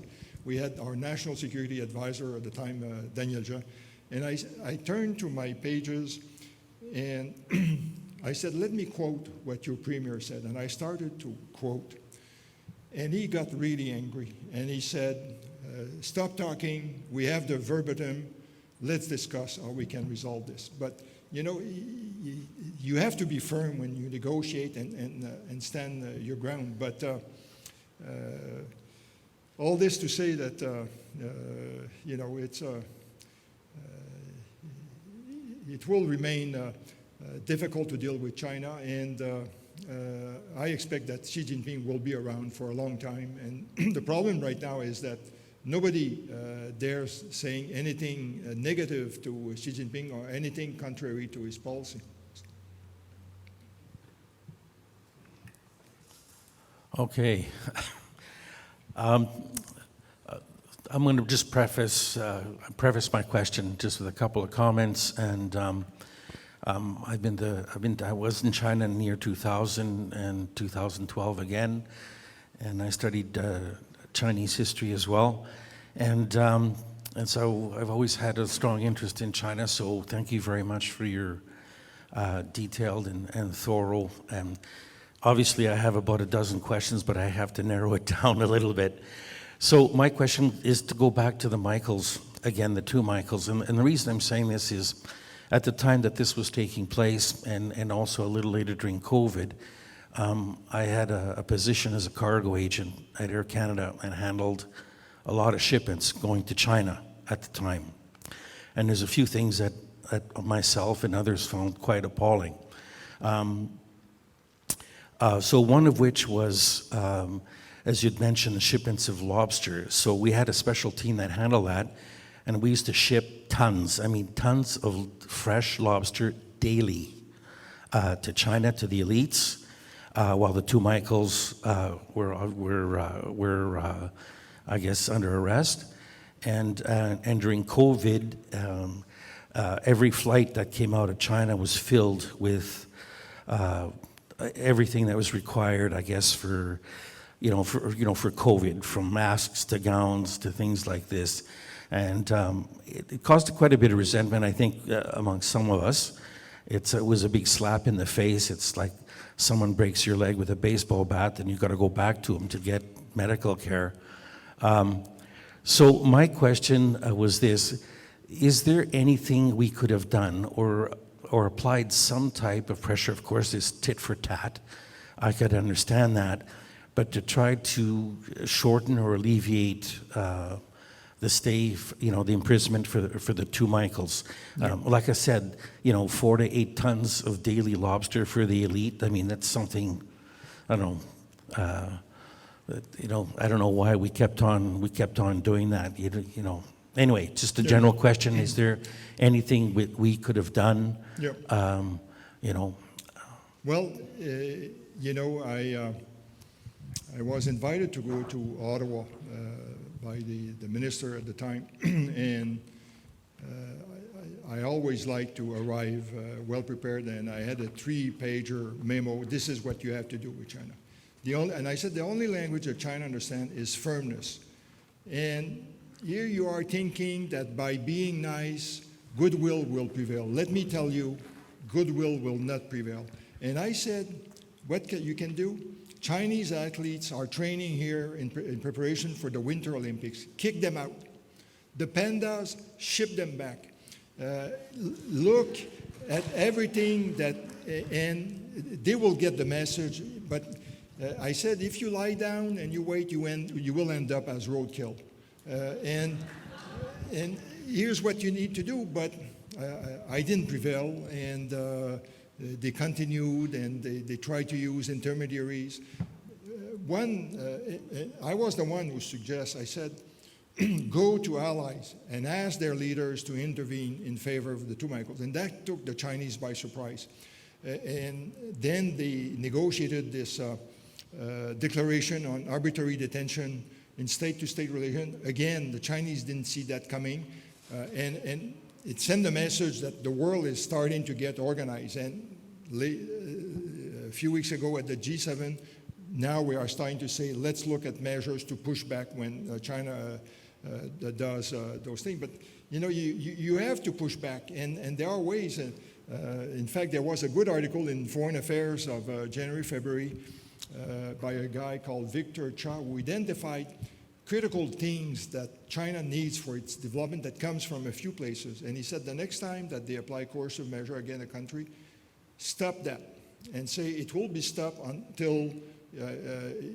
we had our national security advisor at the time, Daniel Jacques, and I turned to my pages and I said, let me quote what your premier said. And I started to quote, and he got really angry, and he said, stop talking, we have the verbatim, let's discuss how we can resolve this. But you know, you have to be firm when you negotiate and stand your ground. But all this to say that, you know, it will remain difficult to deal with China, and I expect that Xi Jinping will be around for a long time. And the problem right now is that nobody dares saying anything negative to Xi Jinping or anything contrary to his policy. Okay. I'm going to just preface my question just with a couple of comments. And I was in China in the year 2000 and 2012 again, and I studied Chinese history as well. And so I've always had a strong interest in China. So thank you very much for your detailed and thorough. And obviously, I have about a dozen questions, but I have to narrow it down a little bit. So my question is to go back to the Michaels, again, the two Michaels. And the reason I'm saying this is at the time that this was taking place and also a little later during COVID, I had a position as a cargo agent at Air Canada and handled a lot of shipments going to China at the time. And there's a few things that myself and others found quite appalling. So one of which was, as you'd mentioned, the shipments of lobster. So we had a special team that handled that, and we used to ship tons of fresh lobster daily to China, to the elites, while the two Michaels were I guess, under arrest. And during COVID, every flight that came out of China was filled with everything that was required, I guess, for COVID, from masks to gowns to things like this. And it caused quite a bit of resentment, I think, among some of us. It was a big slap in the face. It's like someone breaks your leg with a baseball bat, and you've got to go back to them to get medical care. So my question was this: is there anything we could have done or applied some type of pressure? Of course, this tit for tat, I could understand that, but to try to shorten or alleviate the stay, the imprisonment for the two Michaels. Like I said, 4 to 8 tons of daily lobster for the elite. I mean, that's something, I don't know. I don't know why we kept on doing that. Anyway, just a general question: is there anything we could have done? Yeah. Well, I was invited to go to Ottawa by the minister at the time, and I always like to arrive well prepared, and I had a 3-pager memo. This is what you have to do with China. And I said the only language that China understands is firmness. And here you are thinking that by being nice, goodwill will prevail. Let me tell you, goodwill will not prevail. And I said, what you can do? Chinese athletes are training here in preparation for the Winter Olympics. Kick them out. The pandas, ship them back. Look at everything and they will get the message. But I said, if you lie down and you wait, you will end up as roadkill. And here's what you need to do. But I didn't prevail, and they continued, and they tried to use intermediaries. I was the one who suggested, I said, go to allies and ask their leaders to intervene in favor of the two Michaels. And that took the Chinese by surprise. And then they negotiated this declaration on arbitrary detention in state-to-state relation. Again, the Chinese didn't see that coming. And it sent a message that the world is starting to get organized. And a few weeks ago at the G7, now we are starting to say, let's look at measures to push back when China does those things. But you have to push back, and there are ways. In fact, there was a good article in Foreign Affairs of January, February by a guy called Victor Cha, who identified critical things that China needs for its development that comes from a few places. And he said the next time that they apply coercive measure against a country, stop that and say it will be stopped until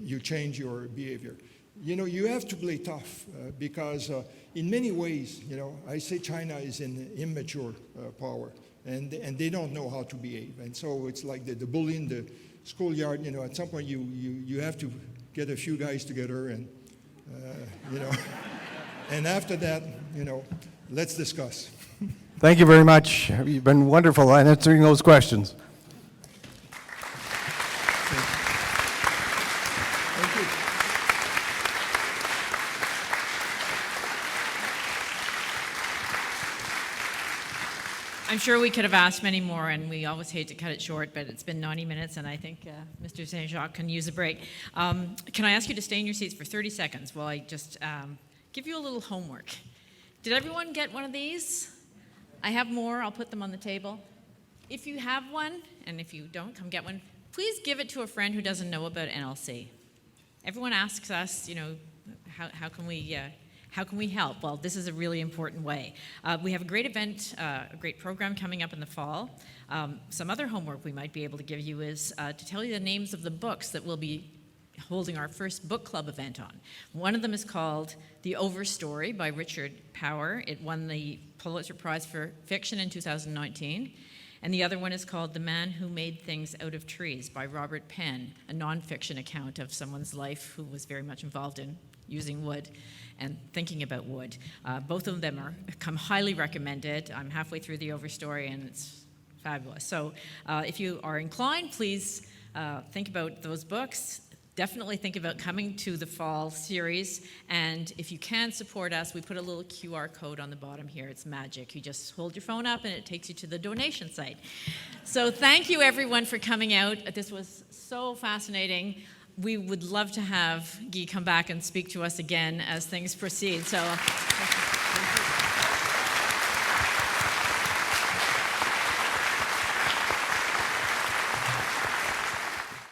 you change your behavior. You have to play tough because in many ways, I say China is an immature power, and they don't know how to behave. And so it's like the bully in the schoolyard. At some point you have to get a few guys together and and after that, let's discuss. Thank you very much. You've been wonderful in answering those questions. Thank you. I'm sure we could have asked many more, and we always hate to cut it short, but it's been 90 minutes, and I think Mr. St. Jacques can use a break. Can I ask you to stay in your seats for 30 seconds while I just give you a little homework? Did everyone get one of these? I have more. I'll put them on the table. If you have one, and if you don't, come get one. Please give it to a friend who doesn't know about NLC. Everyone asks us, how can we help? Well, this is a really important way. We have a great event, a great program coming up in the fall. Some other homework we might be able to give you is to tell you the names of the books that we'll be holding our first book club event on. One of them is called The Overstory by Richard Power. It won the Pulitzer Prize for Fiction in 2019. And the other one is called The Man Who Made Things Out of Trees by Robert Penn, a nonfiction account of someone's life who was very much involved in using wood and thinking about wood. Both of them come highly recommended. I'm halfway through The Overstory, and it's fabulous. So if you are inclined, please think about those books. Definitely think about coming to the fall series, and if you can support us, we put a little QR code on the bottom here. It's magic. You just hold your phone up and it takes you to the donation site. So thank you everyone for coming out. This was so fascinating. We would love to have Guy come back and speak to us again as things proceed. So